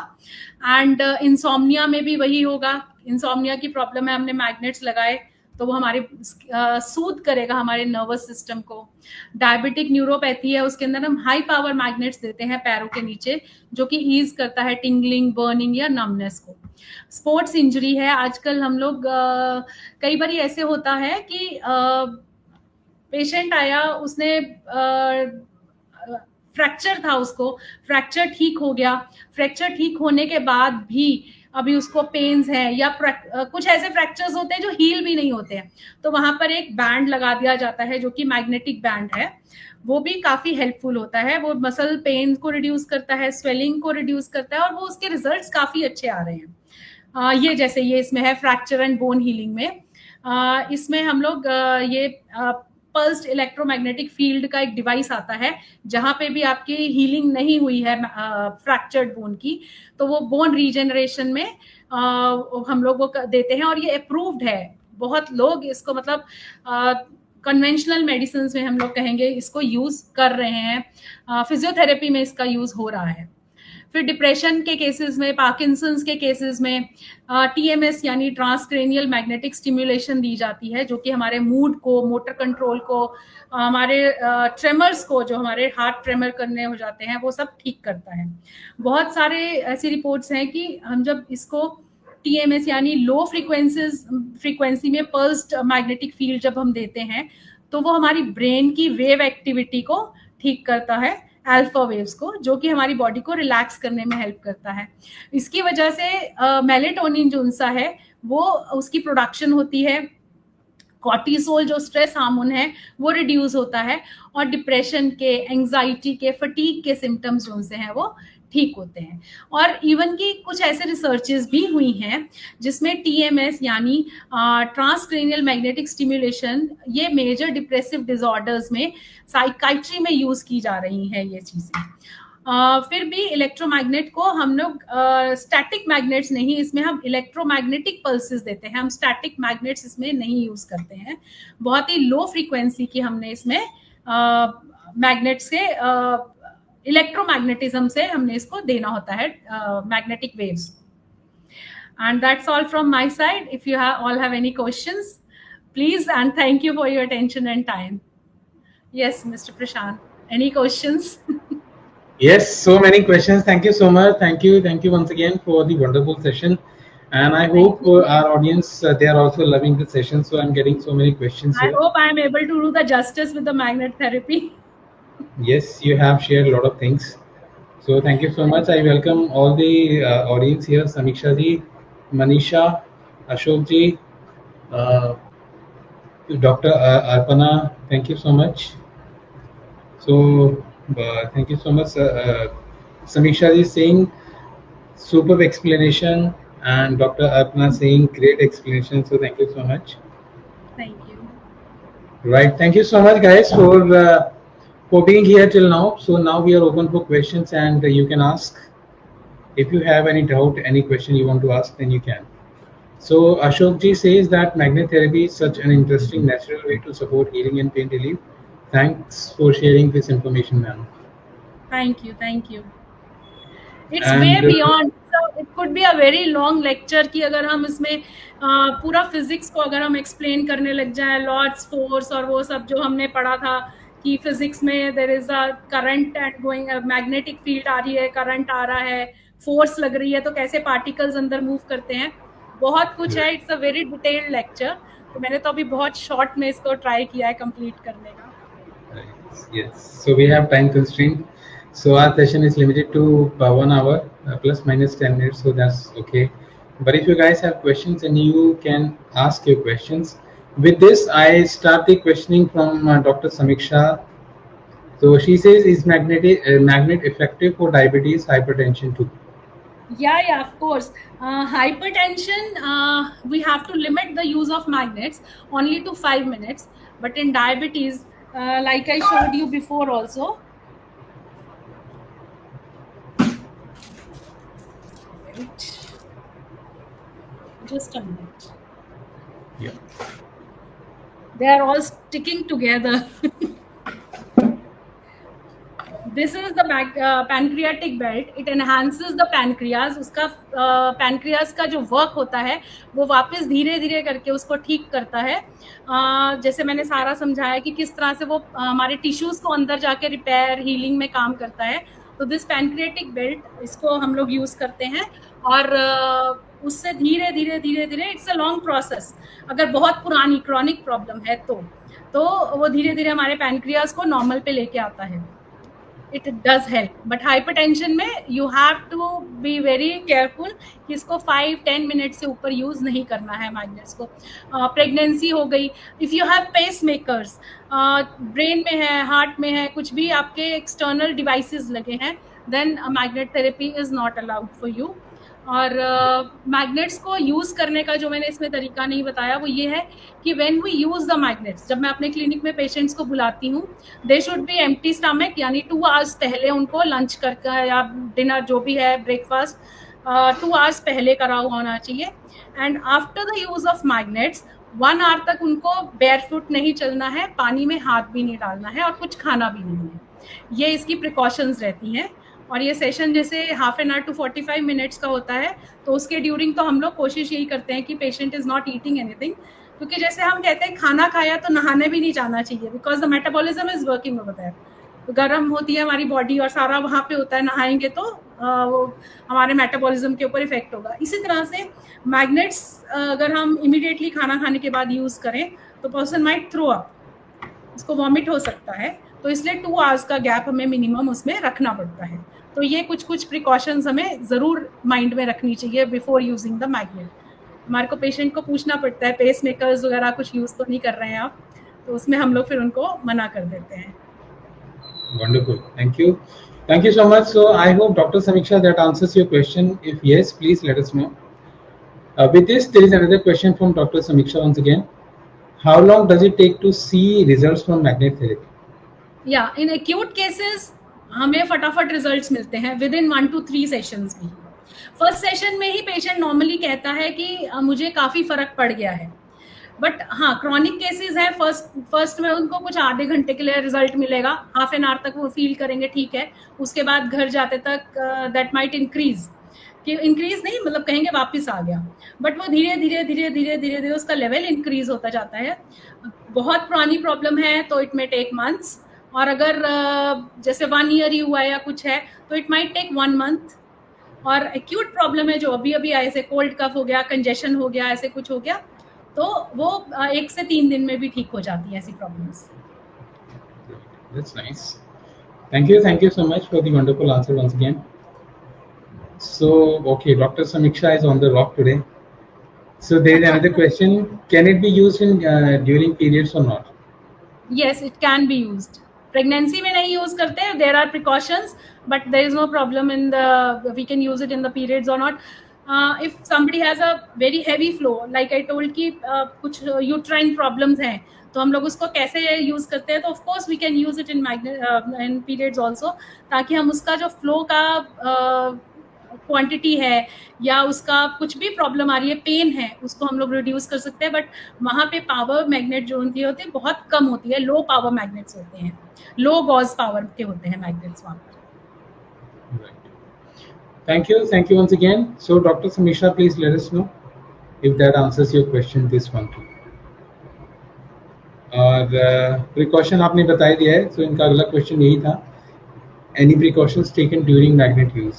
एंड इंसोम्निया में भी वही होगा। इंसोम्निया की प्रॉब्लम है, हमने मैग्नेट्स लगाए तो वो हमारे सूद करेगा हमारे नर्वस सिस्टम को। डायबिटिक न्यूरोपैथी है, उसके अंदर हम हाई पावर मैग्नेट्स देते हैं पैरों के नीचे, जो कि ईज करता है टिंगलिंग, बर्निंग या नमनेस को। स्पोर्ट्स इंजरी है, आजकल हम लोग कई बार ऐसे होता है कि पेशेंट आया, उसने फ्रैक्चर था, उसको फ्रैक्चर ठीक हो गया, फ्रैक्चर ठीक होने के बाद भी अभी उसको पेन्स है, या कुछ ऐसे फ्रैक्चर्स होते हैं जो हील भी नहीं होते हैं, तो वहां पर एक बैंड लगा दिया जाता है जो कि मैग्नेटिक बैंड है। वो भी काफी हेल्पफुल होता है, वो मसल पेन को रिड्यूस करता है, स्वेलिंग को रिड्यूस करता है, और वो उसके रिजल्ट्स काफी अच्छे आ रहे हैं। ये जैसे ये इसमें है फ्रैक्चर एंड बोन हीलिंग में, इसमें हम लोग ये पल्स्ड इलेक्ट्रोमैग्नेटिक फील्ड का एक डिवाइस आता है, जहां पे भी आपकी हीलिंग नहीं हुई है फ्रैक्चर्ड बोन की, तो वो बोन रीजनरेशन में हम लोग वो देते हैं। और ये अप्रूव्ड है, बहुत लोग इसको मतलब कन्वेंशनल मेडिसिन में हम लोग कहेंगे इसको यूज कर रहे हैं, फिजियोथेरेपी में इसका यूज हो रहा है। फिर डिप्रेशन के केसेस में, पार्किंसंस के केसेस में टीएमएस यानी ट्रांसक्रेनियल मैग्नेटिक स्टिमुलेशन दी जाती है, जो कि हमारे मूड को, मोटर कंट्रोल को, हमारे ट्रेमर्स को, जो हमारे हार्ट ट्रेमर करने हो जाते हैं, वो सब ठीक करता है। बहुत सारे ऐसी रिपोर्ट्स हैं कि हम जब इसको टीएमएस यानी लो फ्रीक्वेंसी में पल्स्ड मैग्नेटिक फील्ड जब हम देते हैं, तो वो हमारी ब्रेन की वेव एक्टिविटी को ठीक करता है, अल्फा वेव्स को, जो कि हमारी बॉडी को रिलैक्स करने में हेल्प करता है। इसकी वजह से मेलेटोनिन जो उनसा है वो उसकी प्रोडक्शन होती है, कॉर्टिसोल जो स्ट्रेस हार्मोन है वो रिड्यूस होता है, और डिप्रेशन के, एंजाइटी के, फटीग के सिम्टम्स जो उनसे हैं वो ठीक होते हैं। और इवन की कुछ ऐसे रिसर्चेस भी हुई हैं जिसमें टीएमएस यानी ट्रांसक्रेनियल मैग्नेटिक स्टिमुलेशन ये मेजर डिप्रेसिव डिसऑर्डर्स में साइकाइट्री में यूज की जा रही हैं ये चीजें। फिर भी इलेक्ट्रोमैग्नेट को हम लोग स्टैटिक मैग्नेट्स नहीं, इसमें हम इलेक्ट्रोमैग्नेटिक पल्सेस देते हैं, हम स्टैटिक मैग्नेट्स इसमें नहीं यूज करते हैं। बहुत ही लो फ्रीक्वेंसी की हमने इसमें मैग्नेट से इलेक्ट्रोमैग्नेटिज्म से हमने इसको देना होता है magnetic waves. And that's all from my side. If you all have any questions please, and thank you for your attention and time. Yes, Mr. Prashant. Any questions? Yes, so many questions. Thank you so much. Thank you once again for the wonderful session. And I Thank hope you. our audience they are also loving the session. So I'm getting so many questions I here. hope I am able to do the justice with the magnet therapy. Yes, you have shared a lot of things. So thank you so much. I welcome all the audience here. Samiksha ji, Manisha, Ashok ji, uh, Dr. Arpana. Thank you so much. So thank you so much. Samiksha ji saying superb explanation, and Dr. Arpana saying great explanation. So thank you so much. Thank you. Right. Thank you so much, guys, for being here till now. So now we are open for questions, and you can ask if you have any doubt, any question you want to ask, then you can. So Ashok ji says that magnet therapy is such an interesting natural way to support healing and pain relief. Thanks for sharing this information, ma'am. Thank you. Thank you. It's way And beyond. So it could be a very long lecture कि अगर हम इसमें पूरा physics को अगर हम explain करने लग जाए, लॉर्ड्स फोर्स और वो सब जो हमने पढ़ा था कि फिजिक्स में there is a current and going, magnetic field आ रही है, करंट आ रहा है, फोर्स लग रही है, तो कैसे पार्टिकल्स अंदर मूव करते हैं, बहुत कुछ है. It's a very detailed lecture. तो मैंने तो अभी बहुत शॉर्ट में इसको ट्राई किया है कंप्लीट करने का. yes, so we have time constraint. So our session is limited to 1 hour plus minus 10 minutes. So that's okay. But if you guys have questions, and you can ask your questions. With this, I start the questioning from Dr. Samiksha. So she says, is magnet effective for diabetes, hypertension too? Yeah, of course. Hypertension, we have to limit the use of magnets only to 5 minutes. But in diabetes, like I showed you before also. Wait. Just a minute. Yeah. They are all sticking together. This is the pancreatic belt. It enhances the pancreas. उसका pancreas का जो work होता है वो वापस धीरे धीरे करके उसको ठीक करता है. जैसे मैंने सारा समझाया कि किस तरह से वो हमारे टिश्यूज को अंदर जाके रिपेयर हीलिंग में काम करता है. तो दिस पैनक्रियाटिक बेल्ट, इसको हम लोग यूज करते हैं और उससे धीरे धीरे धीरे धीरे, इट्स अ लॉन्ग प्रोसेस. अगर बहुत पुरानी क्रॉनिक प्रॉब्लम है तो वो धीरे धीरे हमारे पैनक्रियाज को नॉर्मल पे लेके आता है. It does help. But hypertension में you have to be very careful कि इसको 5-10 मिनट से ऊपर यूज नहीं करना है मैग्नेट्स को. प्रेगनेंसी हो गई, if you have pacemakers, brain में है, हार्ट में है, कुछ भी आपके एक्सटर्नल डिवाइसेस लगे हैं, then magnet therapy is not allowed for you. और मैग्नेट्स को यूज करने का जो मैंने इसमें तरीका नहीं बताया वो ये है कि when we use the magnets, जब मैं अपने क्लिनिक में पेशेंट्स को बुलाती हूँ, they should be empty stomach, यानी 2 आवर्स पहले उनको लंच करके या डिनर जो भी है, ब्रेकफास्ट 2 आवर्स पहले करा हुआ होना चाहिए. And after the use of magnets 1 hour तक उनको बेयरफुट नहीं चलना है, पानी में हाथ भी नहीं डालना है और कुछ खाना भी नहीं है. ये इसकी प्रिकॉशंस रहती हैं. और ये सेशन जैसे half an hour to 45 minutes का होता है, तो उसके ड्यूरिंग तो हम लोग कोशिश यही करते हैं कि patient is not eating anything, क्योंकि जैसे हम कहते हैं खाना खाया तो नहाने भी नहीं जाना चाहिए, because the metabolism is working over there. तो गर्म होती है हमारी बॉडी और सारा वहाँ पे होता है, नहाएंगे तो वो हमारे मेटाबॉलिज्म के ऊपर इफेक्ट होगा. इसी तरह से मैग्नेट्स अगर हम इमीडिएटली खाना खाने के बाद यूज करें तो पर्सन माइट थ्रो अप, उसको वॉमिट हो सकता है. तो इसलिए 2 आवर्स का गैप हमें मिनिमम उसमें रखना पड़ता है. तो ये कुछ प्रिकॉशंस हमें ज़रूर माइंड में रखनी चाहिए बिफोर यूजिंग द मैग्नेट. हमारे को पेशेंट को पूछना पड़ता है, पेस मेकर्स वगैरह कुछ यूज़ तो नहीं कर रहे हैं आप, तो उसमें हम लोग फिर उनको मना कर देते हैं. Wonderful. Thank you so much. So I hope Dr. Samiksha that answers your question. If yes, please let us know. With this, there is another question from Dr. Samiksha once again. How long does it take to see results from magnet therapy? Yeah, in acute cases हमें फटाफट results मिलते हैं with in 1 to 3 sessions भी. First session में ही patient normally कहता है कि मुझे काफ़ी फ़र्क पड़ गया है. बट हाँ, क्रॉनिक केसेस हैं, फर्स्ट में उनको कुछ आधे घंटे के लिए रिजल्ट मिलेगा, हाफ एन आवर तक वो फील करेंगे ठीक है. उसके बाद घर जाते तक दैट माइट इंक्रीज, कि इंक्रीज नहीं मतलब कहेंगे वापस आ गया, बट वो धीरे धीरे धीरे धीरे धीरे धीरे उसका लेवल इंक्रीज होता जाता है. बहुत पुरानी प्रॉब्लम है तो इट मे टेक मंथ्स, और अगर जैसे 1 ईयर ही हुआ है या कुछ है तो इट माइट टेक 1 मंथ। और एक्यूट प्रॉब्लम है जो अभी अभी ऐसे कोल्ड कफ हो गया, कंजेशन हो गया, ऐसे कुछ हो गया, तो वो 1 से 3 दिन में भी ठीक हो जाती है ऐसी problems. That's nice. Thank you so much for the wonderful answer once again. So, okay, Dr. Samiksha is on the rock today. So there is another question: can it be used in during periods or not? Yes, it can be used. Pregnancy में नहीं use करते हैं, there are precautions, but there is no problem in the, we can use it in the periods or not. If somebody has a very heavy flow, like I told कि कुछ uterine problems हैं, तो हम लोग उसको कैसे use करते हैं, तो of course we can use it in periods also, ताकि हम उसका जो फ्लो का क्वांटिटी है या उसका कुछ भी प्रॉब्लम आ रही है, पेन है, उसको हम लोग रिड्यूस कर सकते हैं। बट वहाँ पे पावर मैग्नेट जो होती है बहुत कम होती है, लो पावर मैग्नेट्स होते हैं, लो गॉज पावर के होते हैं मैग्नेट्स वहाँ पर। Thank you once again. So Dr. Samisha, please let us know if that answers your question, this one too. और प्रिकॉशन आपने बता ही दिया है, तो इनका अगला क्वेश्चन यही था, any precautions taken during magnet use?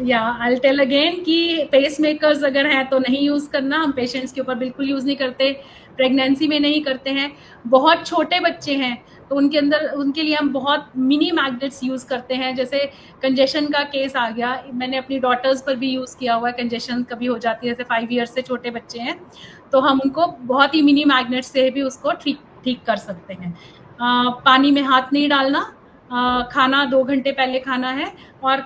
या आई विल टेल अगेन कि पेस मेकर्स अगर हैं तो नहीं यूज करना, हम पेशेंट्स के ऊपर बिल्कुल यूज नहीं करते, प्रेगनेंसी में नहीं करते हैं। बहुत छोटे बच्चे हैं तो उनके लिए हम बहुत मिनी मैग्नेट्स यूज करते हैं। जैसे कंजेशन का केस आ गया, मैंने अपनी डॉटर्स पर भी यूज किया हुआ है, कंजेशन कभी हो जाती है, जैसे 5 ईयर्स से छोटे बच्चे हैं तो हम उनको बहुत ही मिनी मैग्नेट से भी उसको ठीक कर सकते हैं। पानी में हाथ नहीं डालना, खाना 2 घंटे पहले खाना है, और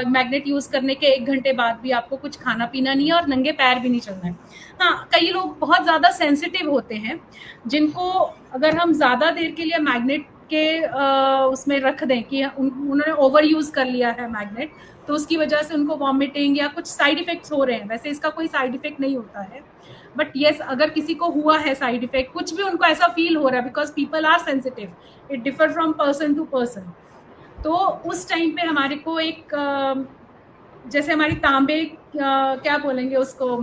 मैग्नेट यूज करने के 1 घंटे बाद भी आपको कुछ खाना पीना नहीं है, और नंगे पैर भी नहीं चलना है। हाँ, कई लोग बहुत ज़्यादा सेंसिटिव होते हैं जिनको अगर हम ज़्यादा देर के लिए मैग्नेट के उसमें रख दें कि उन्होंने ओवर यूज़ कर लिया है मैग्नेट, तो उसकी वजह से उनको वॉमिटिंग या कुछ साइड इफेक्ट्स हो रहे हैं। वैसे इसका कोई साइड इफेक्ट नहीं होता है, बट येस अगर किसी को हुआ है साइड इफेक्ट, कुछ भी उनको ऐसा फील हो रहा है, because people are sensitive, it differ from person to person, तो उस टाइम पे हमारे को एक जैसे हमारी तांबे क्या बोलेंगे उसको,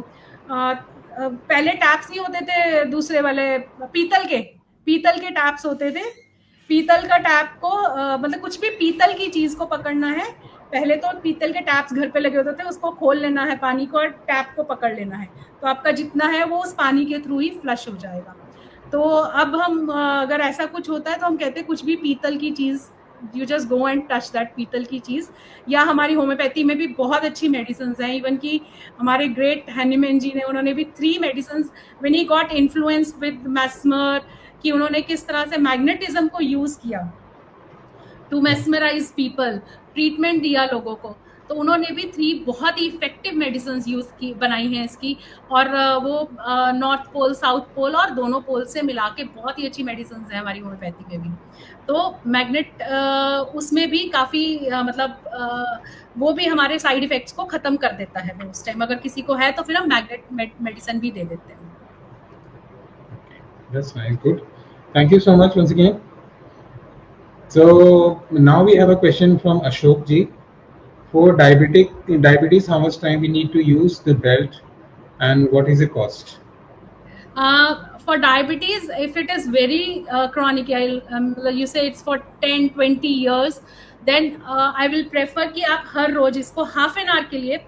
पहले टैप्स नहीं होते थे, दूसरे वाले पीतल के टैप्स होते थे। पीतल का टैप को मतलब कुछ भी पीतल की चीज को पकड़ना है, पहले तो पीतल के टैप्स घर पे लगे होते थे, उसको खोल लेना है पानी को और टैप को पकड़ लेना है, तो आपका जितना है वो उस पानी के थ्रू ही फ्लश हो जाएगा। तो अब हम अगर ऐसा कुछ होता है तो हम कहते हैं कुछ भी पीतल की चीज, you just go and touch that पीतल की चीज। या हमारी होम्योपैथी में भी बहुत अच्छी मेडिसिन हैं, इवन कि हमारे ग्रेट हैनीमैन जी ने, उन्होंने भी 3 medicine when he got influence with Mesmer, कि उन्होंने किस तरह से मैग्नेटिज्म को यूज किया टू मैस्मराइज पीपल, ट्रीटमेंट दिया लोगों को, तो उन्होंने भी 3 बहुत ही इफेक्टिव मेडिसिन यूज की बनाई हैं इसकी, और वो नॉर्थ पोल, साउथ पोल और दोनों पोल से मिला के बहुत ही अच्छी मेडिसिन है हमारी होम्योपैथी में भी। तो मैग्नेट उसमें भी काफ़ी मतलब वो भी हमारे साइड इफेक्ट्स को ख़त्म कर देता है। फिर उस टाइम अगर किसी को है तो फिर हम मैग्नेट मेडिसिन भी दे देते हैं। That's very good. Thank you so much once again. So now we have a question from Ashok ji. For diabetes, how much time we need to use the belt, and what is the cost? For diabetes, if it is very chronic, you say it's for 10-20 years, then I will prefer कि आप हर रोज इसको half an our के लिए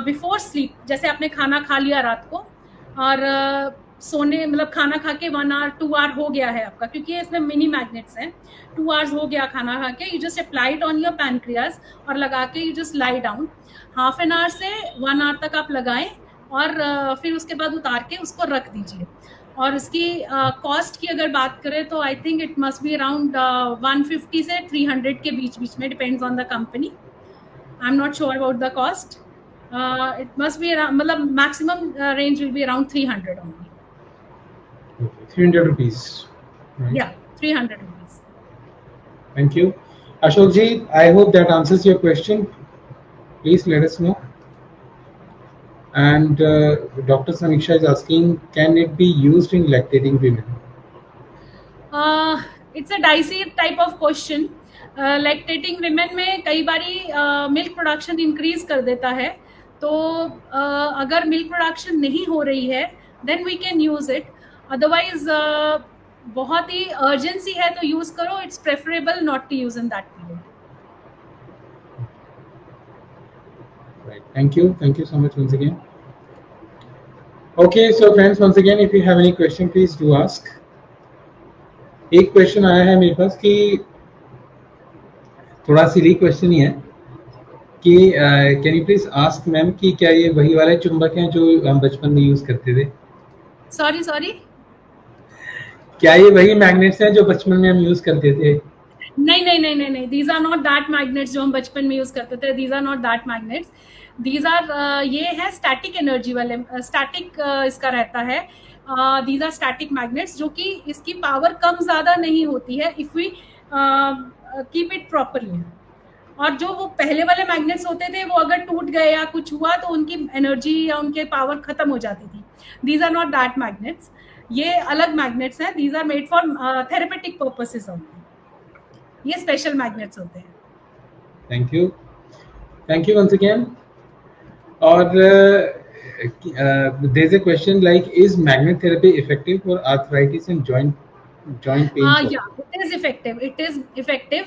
before sleep, जैसे आपने खाना खा लिया रात को और सोने मतलब खाना खा के 1 आवर 2 आवर हो गया है आपका, क्योंकि इसमें मिनी मैग्नेट्स हैं, 2 आवर्स हो गया खाना खा के, you just apply it on your pancreas और लगा के you just lie down. Half an our से 1 आवर तक आप लगाएं और फिर उसके बाद उतार के उसको रख दीजिए। और इसकी कॉस्ट की अगर बात करें तो I think it must be around 150 से 300 के बीच में, depends on the company. I am not sure about the cost, it must be मतलब maximum range will be around 300 only. 300 rupees. Right? Yeah, 300 rupees. Thank you. Ashok ji, I hope that answers your question. Please let us know. And Dr. Samiksha is asking, can it be used in lactating women? It's a dicey type of question. Lactating women में कई बारी milk production increase कर देता है, तो अगर milk production नहीं हो रही है then we can use it. Otherwise बहुत ही अर्जेंसी है तो यूज करो, it's preferable not to use in that period. Right. Thank you so much once again. Okay, so friends, once again, if you have any question, please do ask. एक question आया है मेरे पास कि थोड़ा silly question ही है कि can you please ask ma'am कि क्या ये वही वाले चुंबक हैं जो हम बचपन में यूज करते थे? सॉरी क्या ये वही मैग्नेट्स हैं जो बचपन में हम यूज करते थे? नहीं, these are not that magnets जो हम बचपन में यूज करते थे. These are not that magnets. These are ये है स्टैटिक एनर्जी वाले, स्टैटिक इसका रहता है. दीज आर स्टैटिक मैग्नेट्स जो कि इसकी पावर कम ज्यादा नहीं होती है if we keep it properly. और जो वो पहले वाले मैग्नेट्स होते थे वो अगर टूट गए या कुछ हुआ तो उनकी एनर्जी या उनके पावर खत्म हो जाती थी. These are not that magnets. ये अलग मैग्नेट्स हैं. These are made for therapeutic purposes only. ये स्पेशल मैग्नेट्स होते हैं. Thank you once again. और there's a question like, is magnet therapy effective for arthritis and joint pain? Yeah, it is effective.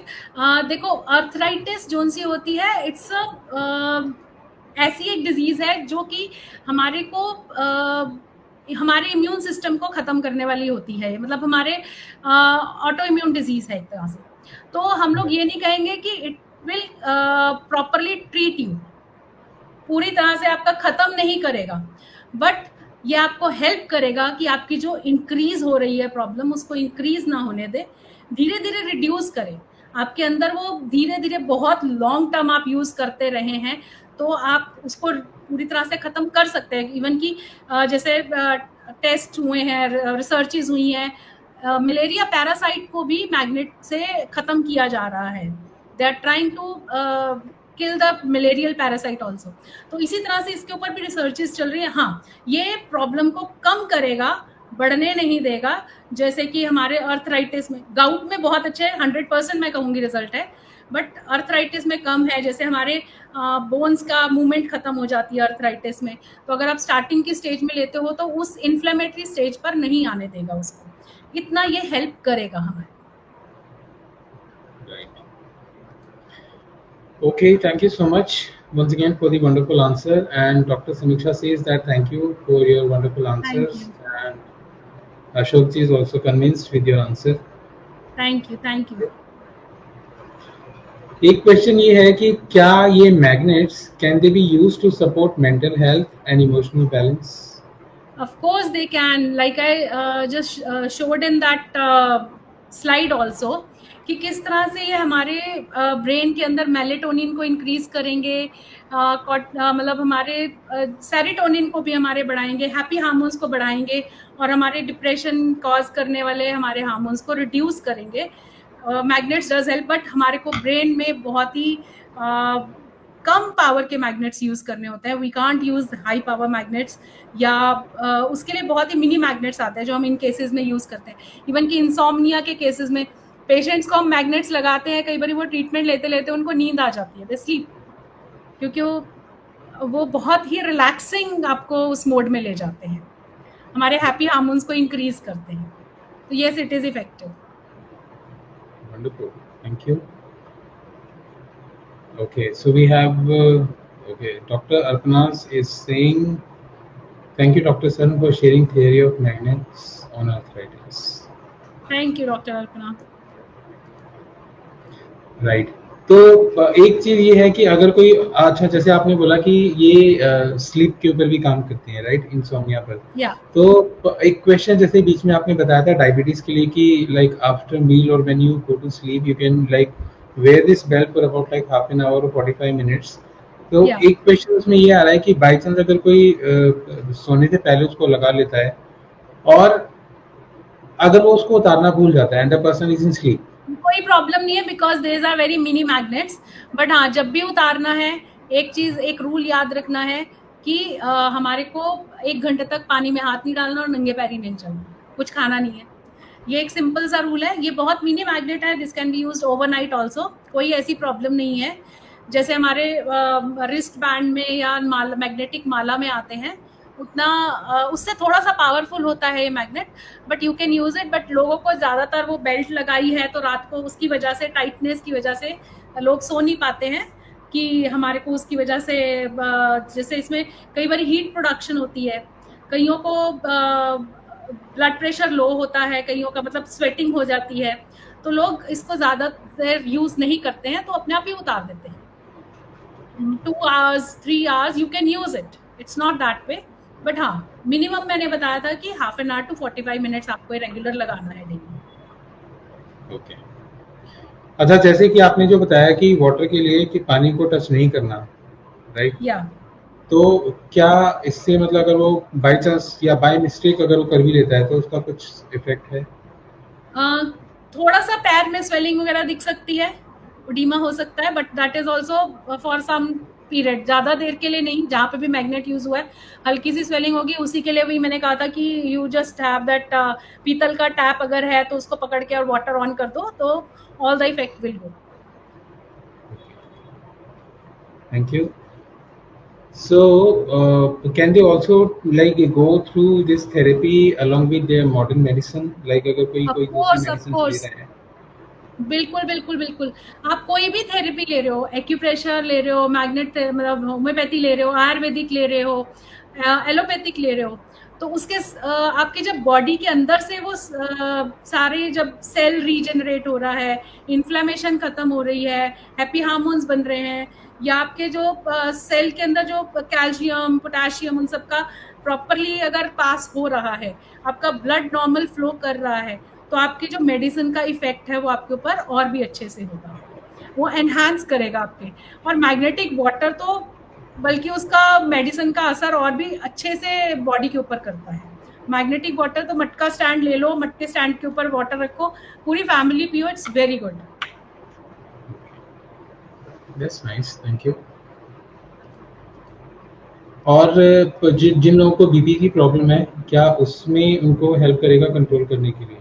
देखो arthritis zone सी होती है, it's ऐसी एक disease है जो कि हमारे को हमारे इम्यून सिस्टम को खत्म करने वाली होती है. मतलब हमारे ऑटो इम्यून डिजीज है एक तरह से. तो हम लोग ये नहीं कहेंगे कि it will properly treat you, पूरी तरह से आपका खत्म नहीं करेगा, बट ये आपको हेल्प करेगा कि आपकी जो इंक्रीज हो रही है प्रॉब्लम उसको इंक्रीज ना होने दे, धीरे धीरे रिड्यूस करें. आपके अंदर वो धीरे धीरे बहुत लॉन्ग टर्म आप यूज करते रहे हैं तो आप उसको पूरी तरह से खत्म कर सकते हैं. इवन कि जैसे टेस्ट हुए हैं, रिसर्चेज हुई हैं, मलेरिया पैरासाइट को भी मैग्नेट से खत्म किया जा रहा है. They are trying to kill the malarial parasite also. तो इसी तरह से इसके ऊपर भी रिसर्चेस चल रही है. हाँ, ये प्रॉब्लम को कम करेगा, बढ़ने नहीं देगा. जैसे कि हमारे अर्थराइटिस में, गाउट में बहुत अच्छे 100% मैं कहूँगी रिजल्ट है, बट अर्थराइटिस में कम है. जैसे हमारे बोन्स का मूवमेंट खत्म हो जाती है अर्थराइटिस में, तो अगर आप स्टार्टिंग की स्टेज में लेते हो तो उस इन्फ्लेमेटरी स्टेज पर नहीं आने देगा उसको. इतना ये हेल्प करेगा हमें. Okay, thank you so much once again for the wonderful answer. And Dr. Samiksha says that thank you for your wonderful answers. And Ashok ji is also convinced with your answer. Thank you. एक question ये है कि क्या ये magnets can they be used to support mental health and emotional balance? Of course they can. Like I just showed in that slide also, कि किस तरह से ये हमारे ब्रेन के अंदर मेलेटोनिन को इंक्रीज करेंगे, मतलब हमारे सेरोटोनिन को भी हमारे बढ़ाएंगे, हैप्पी हार्मोन्स को बढ़ाएंगे और हमारे डिप्रेशन कॉज करने वाले हमारे हार्मोन्स को रिड्यूस करेंगे. मैग्नेट्स डज हेल्प, बट हमारे को ब्रेन में बहुत ही कम पावर के मैग्नेट्स यूज करने होते हैं. We can't use high power magnets, या उसके लिए बहुत ही मिनी मैग्नेट्स आते हैं जो हम इन केसेस में यूज करते हैं. इवन कि इंसोम्निया के केसेस में पेशेंट्स को हम मैग्नेट्स लगाते हैं, कई बार वो ट्रीटमेंट लेते लेते उनको नींद आ जाती है, दे स्लीप, क्योंकि वो बहुत ही रिलैक्सिंग आपको उस मोड में ले जाते हैं, हमारे हैप्पी हार्मोन्स को इंक्रीज करते हैं. तो yes, it is effective. Wonderful, thank you. Okay, so we have Dr. Arpanas is saying, thank you Dr. Saran for sharing theory of magnets on arthritis. Thank you Dr. Arpana. Right. तो एक चीज ये है कि अगर कोई, अच्छा जैसे आपने बोला कि ये स्लीप के ऊपर भी काम करते हैं, राइट, इंसोम्निया पर. तो एक क्वेश्चन जैसे बीच में आपने बताया था डायबिटीज के लिए कि लाइक आफ्टर मील और when you go to sleep you can like wear this belt for about like half an hour और 45 मिनट्स. तो एक क्वेश्चन उसमें ये आ रहा है कि बाई चांस अगर कोई सोने से पहले उसको लगा लेता है और अगर वो उसको उतारना भूल जाता है and the person is in sleep, कोई प्रॉब्लम नहीं है, because there are very mini magnets. But हाँ, जब भी उतारना है, एक रूल याद रखना है कि हमारे को 1 घंटे तक पानी में हाथ नहीं डालना और नंगे पैरी नहीं चलना, कुछ खाना नहीं है. ये एक सिंपल सा रूल है. ये बहुत मिनी मैग्नेट है, this can be used overnight also. कोई ऐसी प्रॉब्लम नहीं है. जैसे हमारे रिस्ट बैंड में या मैग्नेटिक माला में आते हैं, उतना उससे थोड़ा सा पावरफुल होता है ये magnet, but you can use it. But लोगों को ज्यादातर वो बेल्ट लगाई है तो रात को उसकी वजह से, टाइटनेस की वजह से लोग सो नहीं पाते हैं, कि हमारे को उसकी वजह से जैसे इसमें कई बार हीट प्रोडक्शन होती है, कईयों को ब्लड प्रेशर लो होता है, कईयों का मतलब स्वेटिंग हो जाती है, तो लोग इसको ज्यादा देर यूज नहीं करते हैं, तो अपने आप ही उतार देते हैं। 2 hours 3 hours you can use it, it's not that way. But हाँ, मिनिमम मैंने बताया था कि half an hour to 45 minutes आपको रेगुलर लगाना है डेली। ओके। अच्छा, जैसे कि आपने जो बताया कि वाटर के लिए कि पानी को टच नहीं करना, राइट? या तो क्या इससे मतलब अगर वो बाय चांस या बाय मिस्टेक अगर वो कर भी लेता है तो उसका कुछ इफेक्ट है? थोड़ा सा पैर में स्वेलिंग वगैरह दिख सकती है, उडीमा हो सकता है, but that is also for some period, ज्यादा देर के लिए नहीं। जहाँ पे भी मैग्नेट यूज हुआ है हल्की सी स्वेलिंग होगी, उसी के लिए भी मैंने कहा था कि यू जस्ट हैव दैट पीतल का टैप अगर है तो उसको पकड़ के और वाटर ऑन कर दो, तो all the effect will go. Thank you. So, can they also like go through this therapy along with their modern medicine? Like अगर कोई ऑफ कोई दूसरी कोर्स, ऑफ मेडिसिन ले कोर्स, रहा है? बिल्कुल बिल्कुल बिल्कुल। आप कोई भी थेरेपी ले रहे हो, एक्यूप्रेशर ले रहे हो, मैग्नेट मतलब होम्योपैथी ले रहे हो, आयुर्वेदिक ले रहे हो, एलोपैथिक ले रहे हो, तो उसके आपके जब बॉडी के अंदर से वो सारे जब सेल रीजनरेट हो रहा है, इन्फ्लेमेशन खत्म हो रही है, हैप्पी हार्मोन्स बन रहे हैं, या आपके जो सेल के अंदर जो कैल्शियम पोटेशियम उन सबका प्रॉपरली अगर पास हो रहा है, आपका ब्लड नॉर्मल फ्लो कर रहा है, तो आपके जो मेडिसिन का इफेक्ट है वो आपके ऊपर और भी अच्छे से होगा, वो एनहांस करेगा आपके। और मैग्नेटिक वाटर तो बल्कि उसका मेडिसिन का असर और भी अच्छे से बॉडी के ऊपर करता है। मैग्नेटिक वाटर तो मटका स्टैंड ले लो, मटके स्टैंड के ऊपर वाटर रखो, पूरी फैमिली पियो, it's very good. That's nice, thank you. और जिन लोगों को बीपी की प्रॉब्लम है, क्या उसमें उनको हेल्प करेगा कंट्रोल करने के लिए?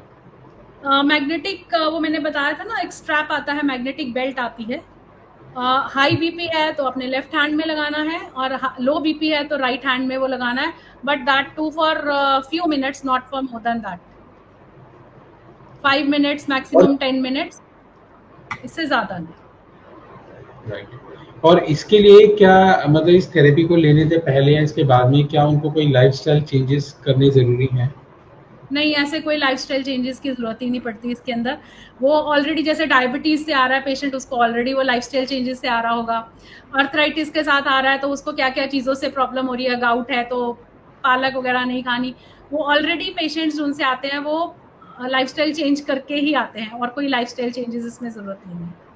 मैग्नेटिक वो मैंने बताया था ना, एक स्ट्रैप आता है, मैग्नेटिक बेल्ट आती है। हाई बीपी है तो अपने लेफ्ट हैंड में लगाना है, और लो बीपी है तो राइट हैंड में वो लगाना है, but that too for few minutes, not for more than that. 5 minutes maximum, 10 minutes, इससे ज्यादा नहीं। राइट। और इसके लिए क्या मतलब इस थेरेपी को लेने से पहले या इसके बाद में क्या उनको कोई लाइफस्टाइल चेंजेस करने जरूरी हैं? नहीं, ऐसे कोई लाइफस्टाइल चेंजेस की जरूरत ही नहीं पड़ती इसके अंदर। वो ऑलरेडी जैसे डायबिटीज से आ रहा है पेशेंट, उसको ऑलरेडी वो लाइफस्टाइल चेंजेस से आ रहा होगा। अर्थराइटिस के साथ आ रहा है तो उसको क्या क्या चीज़ों से प्रॉब्लम हो रही है, गाउट है तो पालक वगैरह नहीं खानी। वो ऑलरेडी पेशेंट्स उनसे आते हैं, वो लाइफस्टाइल चेंज करके ही आते हैं, और कोई लाइफस्टाइल चेंजेस इसमें जरूरत नहीं है।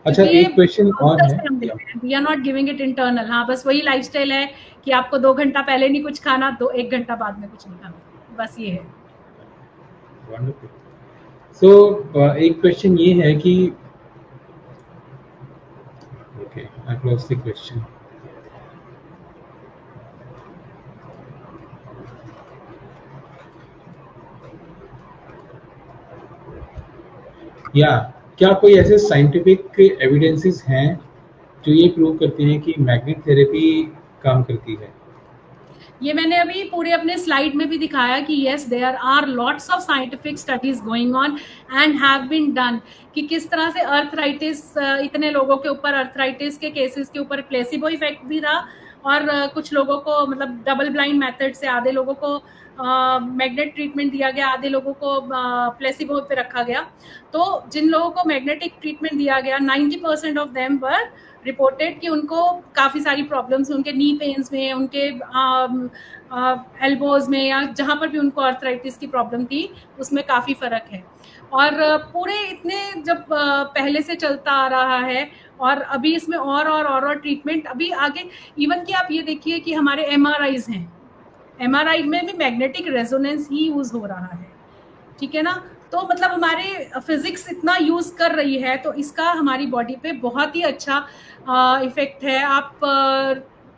अच्छा, क्योंकि ये एक क्वेश्चन और डॉक्टर है। से हम दे रहे हैं, we are not giving it internal. हाँ, बस वही लाइफस्टाइल है कि आपको 2 घंटा पहले नहीं कुछ खाना, 1 घंटा बाद में कुछ नहीं खाना, बस ये है। वंडरफुल। सो एक क्वेश्चन ये है कि okay, I close the question. या क्या कोई ऐसे साइंटिफिक एविडेंसेस हैं जो ये प्रूव करते हैं कि मैग्नेट थेरेपी काम करती है? ये मैंने अभी पूरे अपने स्लाइड में भी दिखाया कि yes, there are lots of scientific studies going on and have been done, कि किस तरह से अर्थराइटिस, इतने लोगों के ऊपर अर्थराइटिस के केसेस के ऊपर प्लेसिबो इफेक्ट भी रहा, और कुछ लोगों को मतलब डबल ब्लाइंड मेथड से आधे लोगों को मैग्नेट ट्रीटमेंट दिया गया, आधे लोगों को प्लेसिबो पे रखा गया। तो जिन लोगों को मैग्नेटिक ट्रीटमेंट दिया गया, 90% ऑफ देम वर रिपोर्टेड कि उनको काफ़ी सारी प्रॉब्लम्स, उनके नी पेन्स में, उनके एल्बोज में, या जहाँ पर भी उनको अर्थराइटिस की प्रॉब्लम थी उसमें काफ़ी फ़र्क है। और पूरे इतने जब पहले से चलता आ रहा है, और अभी इसमें और ट्रीटमेंट अभी आगे, इवन कि आप ये देखिए कि हमारे MRIs हैं, MRI में भी मैग्नेटिक रेजोनेंस ही यूज़ हो रहा है, ठीक है ना। तो मतलब हमारे फिजिक्स इतना यूज कर रही है, तो इसका हमारी बॉडी पे बहुत ही अच्छा इफेक्ट है। आप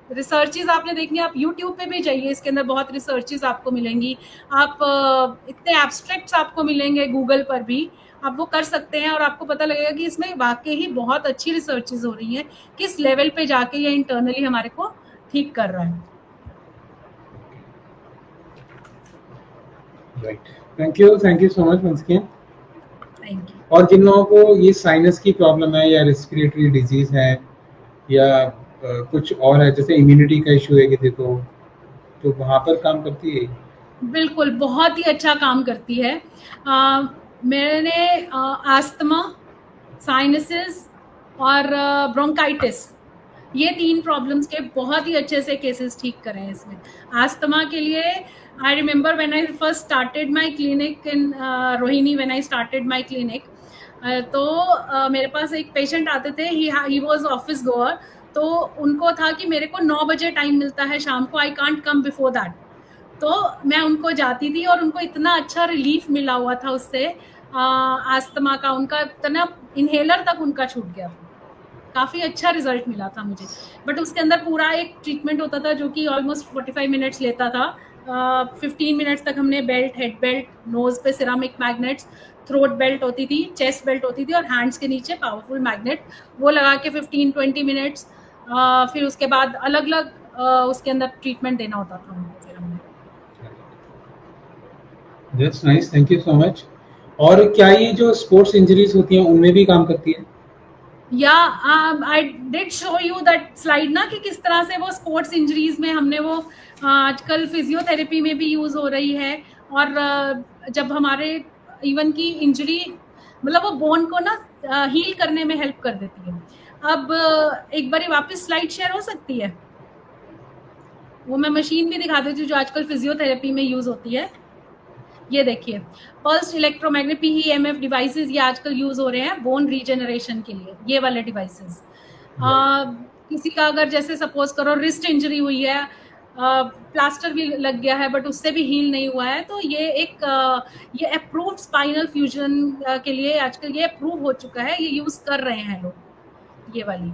रिसर्चेज आपने देखनी, आप यूट्यूब पे भी जाइए, इसके अंदर बहुत रिसर्चेज आपको मिलेंगी। आप इतने एब्स्ट्रैक्ट्स आपको मिलेंगे गूगल पर भी, आप वो कर सकते हैं, और आपको पता लगेगा कि इसमें वाकई ही बहुत अच्छी रिसर्चेज हो रही हैं, किस लेवल पे जाके ये इंटरनली हमारे को ठीक कर रहा है. Right, thank you so much once again. Thank you. और जिन लोगों को ये साइनस की प्रॉब्लम है या रेस्पिरेटरी डिजीज है या कुछ और है, जैसे इम्यूनिटी का इशू है किसी को, तो वहाँ पर काम करती है. बिल्कुल, बहुत ही अच्छा काम करती है. मैंने आस्थमा, साइनसेस और ब्रोंकाइटिस, ये 3 प्रॉब्लम्स के बहुत ही अच्छे से केसेस ठीक करे हैं इसमें. आस्थमा के लिए I remember when I first started my clinic in Rohini, when I started my clinic, तो मेरे पास एक पेशेंट आते थे, ही वाज ऑफिस गोअर, तो उनको था कि मेरे को 9 बजे टाइम मिलता है शाम को, I can't come before that. तो मैं उनको जाती थी और उनको इतना अच्छा रिलीफ मिला हुआ था उससे, आस्थमा का उनका इतना इनहेलर तक उनका छूट गया था. काफ़ी अच्छा रिजल्ट मिला था मुझे. बट उसके अंदर पूरा एक ट्रीटमेंट होता था जो कि ऑलमोस्ट 45 मिनट्स लेता था. 15 मिनट्स तक हमने बेल्ट, हेड बेल्ट, नोज पे सिरामिक मैग्नेट्स, थ्रोट बेल्ट होती थी, चेस्ट बेल्ट होती थी और हैंड्स के नीचे पावरफुल मैग्नेट, वो लगा के 15-20 मिनट्स. फिर उसके बाद अलग अलग उसके अंदर ट्रीटमेंट देना होता था उनको. फिर हमने that's nice, thank you so much. और क्या ये जो स्पोर्ट्स इंजरीज होती हैं उनमें भी काम करती है? या I did show you that slide ना, कि किस तरह से वो स्पोर्ट्स इंजरीज में हमने वो आजकल फिजियोथेरेपी में भी यूज हो रही है. और जब हमारे इवन की इंजरी, मतलब वो बोन को ना हील करने में हेल्प कर देती है. अब एक बार वापस स्लाइड शेयर हो सकती है? वो मैं मशीन भी दिखा देती हूँ जो आजकल फिजियोथेरेपी में यूज होती है. ये देखिए, पल्स इलेक्ट्रोमैग्नेट PEMF डिवाइसेस ये आजकल यूज हो रहे हैं बोन रीजनरेशन के लिए, ये वाले डिवाइसेस. किसी का अगर जैसे सपोज करो रिस्ट इंजरी हुई है, प्लास्टर भी लग गया है बट उससे भी हील नहीं हुआ है, तो ये एक ये अप्रूव्ड स्पाइनल फ्यूजन के लिए आजकल ये अप्रूव हो चुका है, ये यूज कर रहे हैं लोग, ये वाली.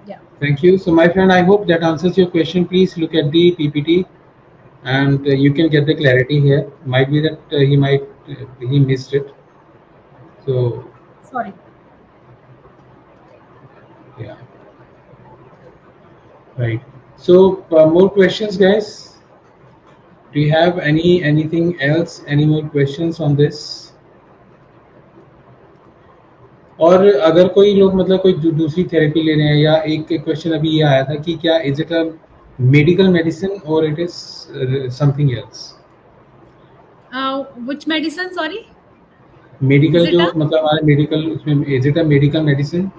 Yeah. Thank you. So my friend, I hope that answers your question. Please look at the PPT and you can get the clarity here. Might be that he missed it. So sorry. Yeah. Right. So more questions, guys. Do you have anything else? Any more questions on this? और अगर कोई लोग मतलब कोई दूसरी therapy ले रहे हैं, या एक क्वेश्चन अभी ये आया था कि क्या is it a medical medicine और it is something else? Which medicine? Sorry, medical जो मतलब हमारे मेडिकल, उसमें is it a medical medicine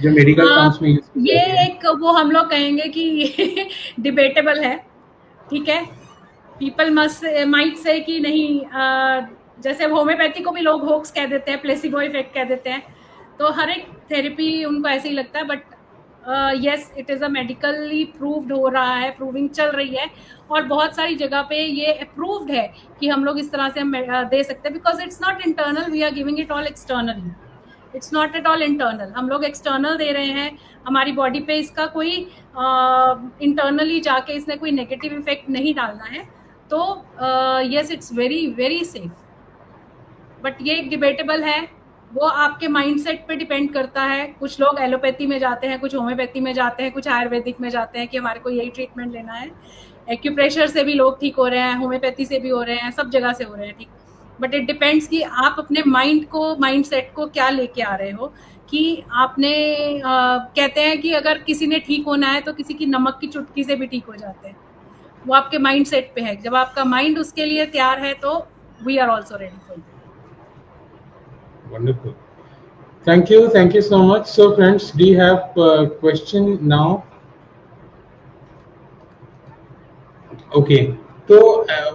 जो मेडिकल टर्म्स में यूज ये एक वो हम लोग कहेंगे कि डिबेटेबल है. ठीक है, पीपल माइट से कि नहीं, जैसे होम्योपैथी को भी लोग होक्स कह देते हैं, प्लेसिबो इफेक्ट कह देते हैं, तो हर एक थेरेपी उनको ऐसे ही लगता है. But yes, it is a medically proved हो रहा है, प्रूविंग चल रही है और बहुत सारी जगह पे ये अप्रूव्ड है कि हम लोग इस तरह से हम दे सकते हैं. Because it's not internal, we are giving it all externally. It's not at all internal, हम लोग एक्सटर्नल दे रहे हैं. हमारी बॉडी पे इसका कोई इंटरनली जाके इसने कोई नेगेटिव इफेक्ट नहीं डालना है. तो yes, it's very very safe. But ये एक डिबेटेबल है, वो आपके माइंडसेट पे डिपेंड करता है. कुछ लोग एलोपैथी में जाते हैं, कुछ होम्योपैथी में जाते हैं, कुछ आयुर्वेदिक में जाते हैं कि हमारे को यही ट्रीटमेंट लेना है. एक्यूप्रेशर से भी लोग ठीक हो रहे हैं, होम्योपैथी से भी हो रहे हैं, सब जगह से हो रहे हैं ठीक. बट इट डिपेंड्स कि आप अपने माइंडसेट को क्या लेके आ रहे हो. कि आपने कहते हैं कि अगर किसी ने ठीक होना है तो किसी की नमक की चुटकी से भी ठीक हो जाते हैं. वो आपके माइंडसेट पे है. जब आपका माइंड उसके लिए तैयार है तो we are also ready for it. Wonderful. Thank you so much. So friends, do you have a question now? Okay. तो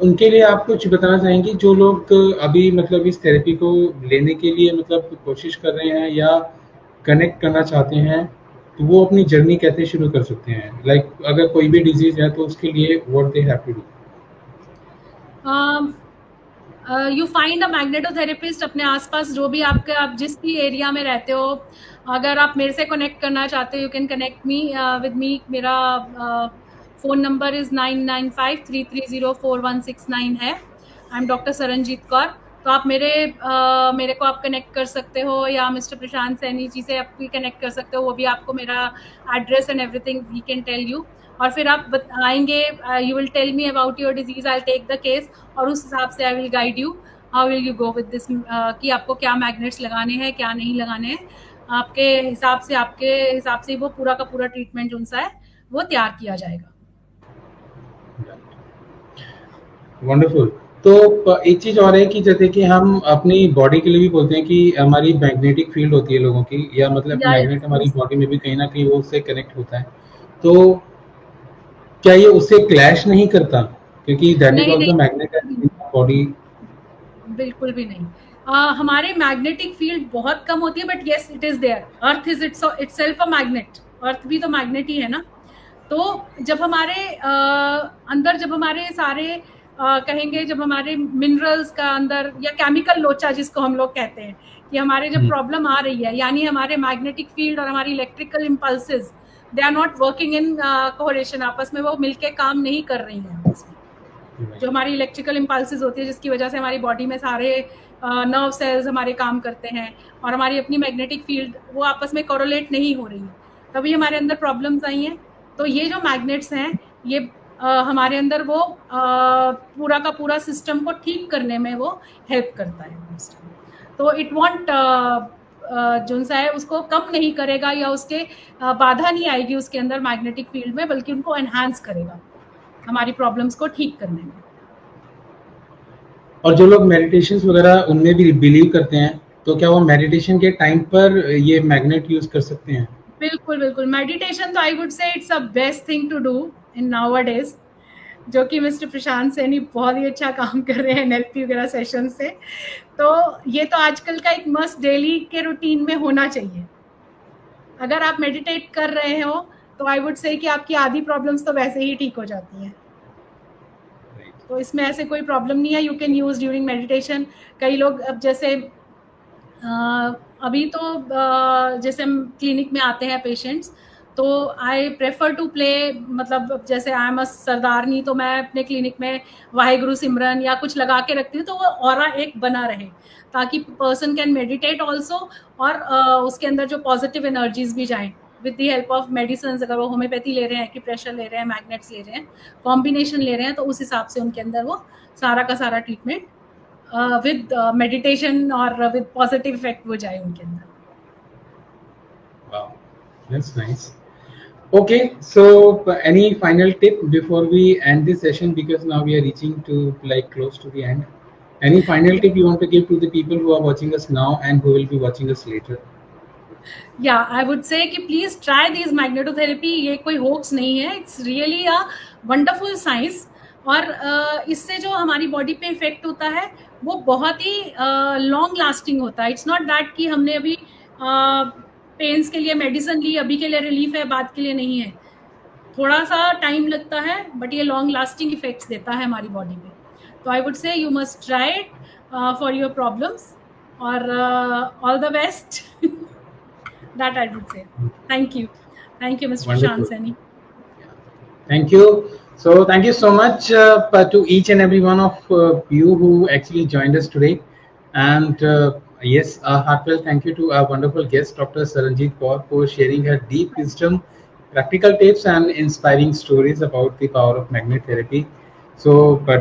उनके लिए आप कुछ बताना चाहेंगे जो लोग अभी मतलब इस थेरेपी को लेने के लिए मतलब कोशिश कर रहे हैं या कनेक्ट करना चाहते हैं, तो वो अपनी जर्नी कैसे शुरू कर सकते हैं? लाइक अगर कोई भी डिजीज है तो उसके लिए what they have to do? You find a magnetotherapist अपने आसपास, जो भी आपके, आप जिस भी एरिया में रहते हो. अगर आप मेरे से कनेक्ट करना चाहते हो, you can connect me with me. मेरा फ़ोन नंबर इज़ 9953304169 है. I am doctor Saranjit Kaur. तो आप मेरे को आप कनेक्ट कर सकते हो, या मिस्टर प्रशांत सैनी जी से आप भी कनेक्ट कर सकते हो, वो भी आपको मेरा address and everything he can tell you. और फिर आप आएंगे, you will tell me about your disease, I take the case, और उस हिसाब से I will guide you how will you go with this, कि आपको क्या मैग्नेट्स लगाने हैं, क्या नहीं लगाने हैं। आपके हिसाब से वो पूरा का पूरा ट्रीटमेंट जो सा है वो तैयार किया जाएगा। वंडरफुल। तो एक चीज और है कि जैसे कि हम अपनी बॉडी के लिए भी बोलते हैं कि हमारी मैग्नेटिक फील्ड होती है लोगों की, या मतलब या मैग्नेट हमारी बॉडी में भी कहीं ना कहीं वो उससे कनेक्ट होता है। तो क्या ये उससे क्लैश नहीं करता, क्योंकि दैट इज नहीं ऑल्सो नहीं, मैग्नेट इन बॉडी? बिल्कुल भी नहीं। हमारे मैग्नेटिक फील्ड बहुत कम होती है, but yes it is there. Earth is itself a magnet, earth भी तो मैग्नेट ही है ना। तो जब हमारे अंदर, जब हमारे सारे कहेंगे, जब हमारे मिनरल्स का अंदर, या केमिकल लोचा जिसको हम लोग कहते हैं, कि हमारे जब प्रॉब्लम आ रही है, यानी हमारे मैग्नेटिक फील्ड और हमारी electrical impulses, they are not working in coordination, आपस में वो मिलके काम नहीं कर रही हैं आपस में। जो हमारी इलेक्ट्रिकल इम्पल्सेस होती है, जिसकी वजह से हमारी बॉडी में सारे नर्व सेल्स हमारे काम करते हैं, और हमारी अपनी मैग्नेटिक फील्ड वो आपस में कोरोलेट नहीं हो रही है, तभी हमारे अंदर प्रॉब्लम्स आई हैं। तो ये जो मैग्नेट्स हैं, ये हमारे अंदर वो पूरा का पूरा सिस्टम को ठीक करने में वो हेल्प करता है। तो इट वॉन्ट जो सा है उसको कम नहीं करेगा, या उसके बाधा नहीं आएगी उसके अंदर मैग्नेटिक फील्ड में, बल्कि उनको एनहांस करेगा हमारी प्रॉब्लम्स को ठीक करने में। और जो लोग मेडिटेशंस वगैरह उनमें भी बिलीव करते हैं, तो क्या वो मेडिटेशन के टाइम पर ये मैग्नेट यूज कर सकते हैं? बिल्कुल बिल्कुल, मेडिटेशन तो I would say it's a best thing to do in nowadays, जो कि मिस्टर प्रशांत सैनी बहुत ही अच्छा काम कर रहे हैं एनएलपी वगैरह सेशन से। तो ये तो आजकल का एक मस्ट डेली के रूटीन में होना चाहिए। अगर आप मेडिटेट कर रहे हो तो आई वुड से कि आपकी आधी प्रॉब्लम्स तो वैसे ही ठीक हो जाती हैं। तो इसमें ऐसे कोई प्रॉब्लम नहीं है, you can use during meditation. कई लोग अब जैसे अभी तो जैसे हम क्लिनिक में आते हैं पेशेंट्स, तो आई प्रेफर टू प्ले, मतलब जैसे आई एम अ सरदारनी, तो मैं अपने क्लिनिक में वाहेगुरु सिमरन या कुछ लगा के रखती हूँ, तो वो ऑरा एक बना रहे, ताकि पर्सन कैन मेडिटेट ऑल्सो, और उसके अंदर जो पॉजिटिव एनर्जीज भी जाएं with the help of medicine. अगर वो होम्योपैथी ले रहे हैं, एक्यूप्रेशर ले रहे हैं, मैग्नेट्स ले रहे हैं, कॉम्बिनेशन ले रहे हैं, तो उस हिसाब से उनके अंदर वो सारा का सारा treatment with meditation or with positive effect वो जाए उनके अंदर। Wow, that's nice. Okay, so any final tip before we end this session, because now we are reaching to like close to the end. Any final tip you want to give to the people who are watching us now and who will be watching us later? Yeah, I would say कि please try these magnetotherapy, ये कोई hoax नहीं है, it's really a wonderful science। और इससे जो हमारी body पे इफेक्ट होता है वो बहुत ही लॉन्ग लास्टिंग होता है। इट्स नॉट दैट कि हमने अभी पेन्स के लिए मेडिसिन ली, अभी के लिए रिलीफ है, बाद के लिए नहीं है। थोड़ा सा टाइम लगता है, बट ये लॉन्ग लास्टिंग इफेक्ट्स देता है हमारी बॉडी पे। तो I would say you must try it for your problems, और all the best. That I would say. Thank you mister Prashant Saini. Thank you. So thank you so much to each and every one of you who actually joined us today. And yes, a heartfelt thank you to our wonderful guest, Dr. Saranjeet Kaur, for sharing her deep wisdom, practical tips, and inspiring stories about the power of magnet therapy. So,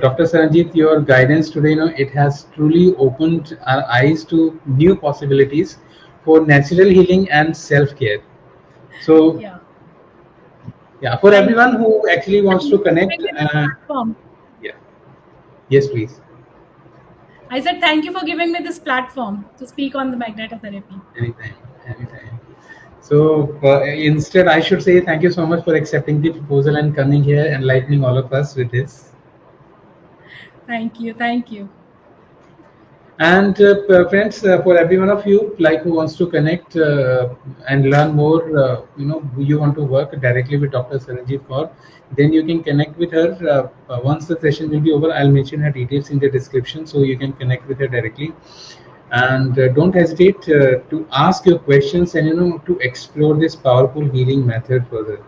Dr. Saranjeet, your guidance today, it has truly opened our eyes to new possibilities for natural healing and self-care. So. Yeah, for everyone who actually wants to connect. Yeah. Yes, please. I said thank you for giving me this platform to speak on the magnetotherapy. Anytime. So instead, I should say thank you so much for accepting the proposal and coming here, enlightening all of us with this. Thank you. And friends, for every one of you like who wants to connect and learn more, you want to work directly with Dr. Saranjeet Kaur, then you can connect with her. Once the session will be over, I'll mention her details in the description, so you can connect with her directly. And don't hesitate to ask your questions and to explore this powerful healing method further.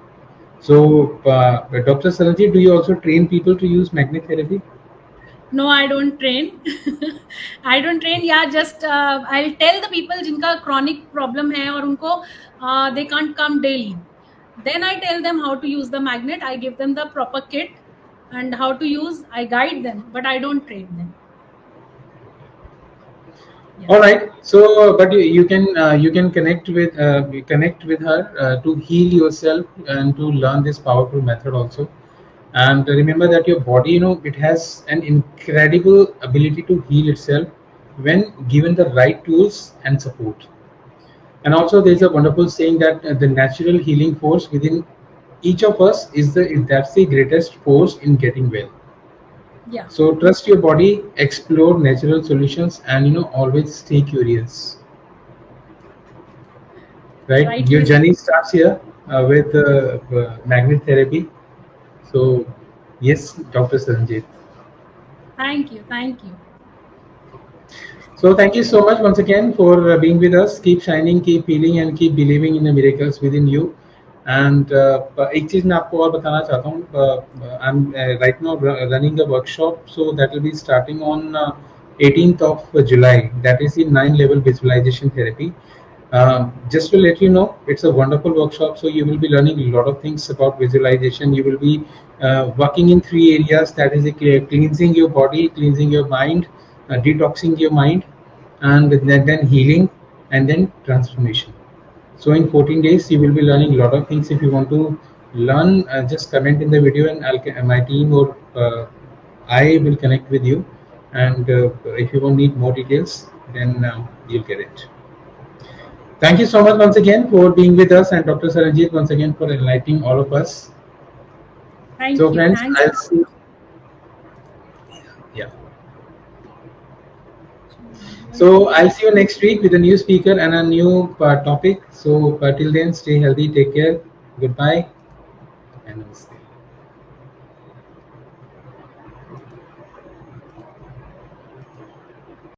So Dr. Saranjeet, do you also train people to use magnet therapy? No, I don't train. I don't train. Yeah, just I'll tell the people जिनका chronic problem है और उनको they can't come daily. Then I tell them how to use the magnet. I give them the proper kit and how to use. I guide them, but I don't train them. Yeah. All right. So, but you can connect with her to heal yourself and to learn this powerful method also. And remember that your body, it has an incredible ability to heal itself when given the right tools and support. And also, there's a wonderful saying that the natural healing force within each of us that's the greatest force in getting well. Yeah. So trust your body, explore natural solutions, and always stay curious. Right? Your journey starts here with magnet therapy. So yes, Dr. Sanjit. Thank you. Thank you. So thank you so much once again for being with us. Keep shining, keep healing, and keep believing in the miracles within you. And एक चीज मैं आपको और बताना चाहता हूँ. I'm right now running a workshop, so that will be starting on 18th of July. That is the 9-level visualization therapy. Just to let you know, it's a wonderful workshop. So you will be learning a lot of things about visualization. You will be working in 3 areas. That is cleansing your body, cleansing your mind, detoxing your mind, and then healing, and then transformation. So in 14 days, you will be learning a lot of things. If you want to learn, just comment in the video, and my team or I will connect with you. And if you want need more details, then you'll get it. Thank you so much once again for being with us, and Dr. Saranjit once again for enlightening all of us. Thank so you. Friends, Thank I'll you. see. Yeah. So I'll see you next week with a new speaker and a new topic. So till then, stay healthy, take care, goodbye, and namaste.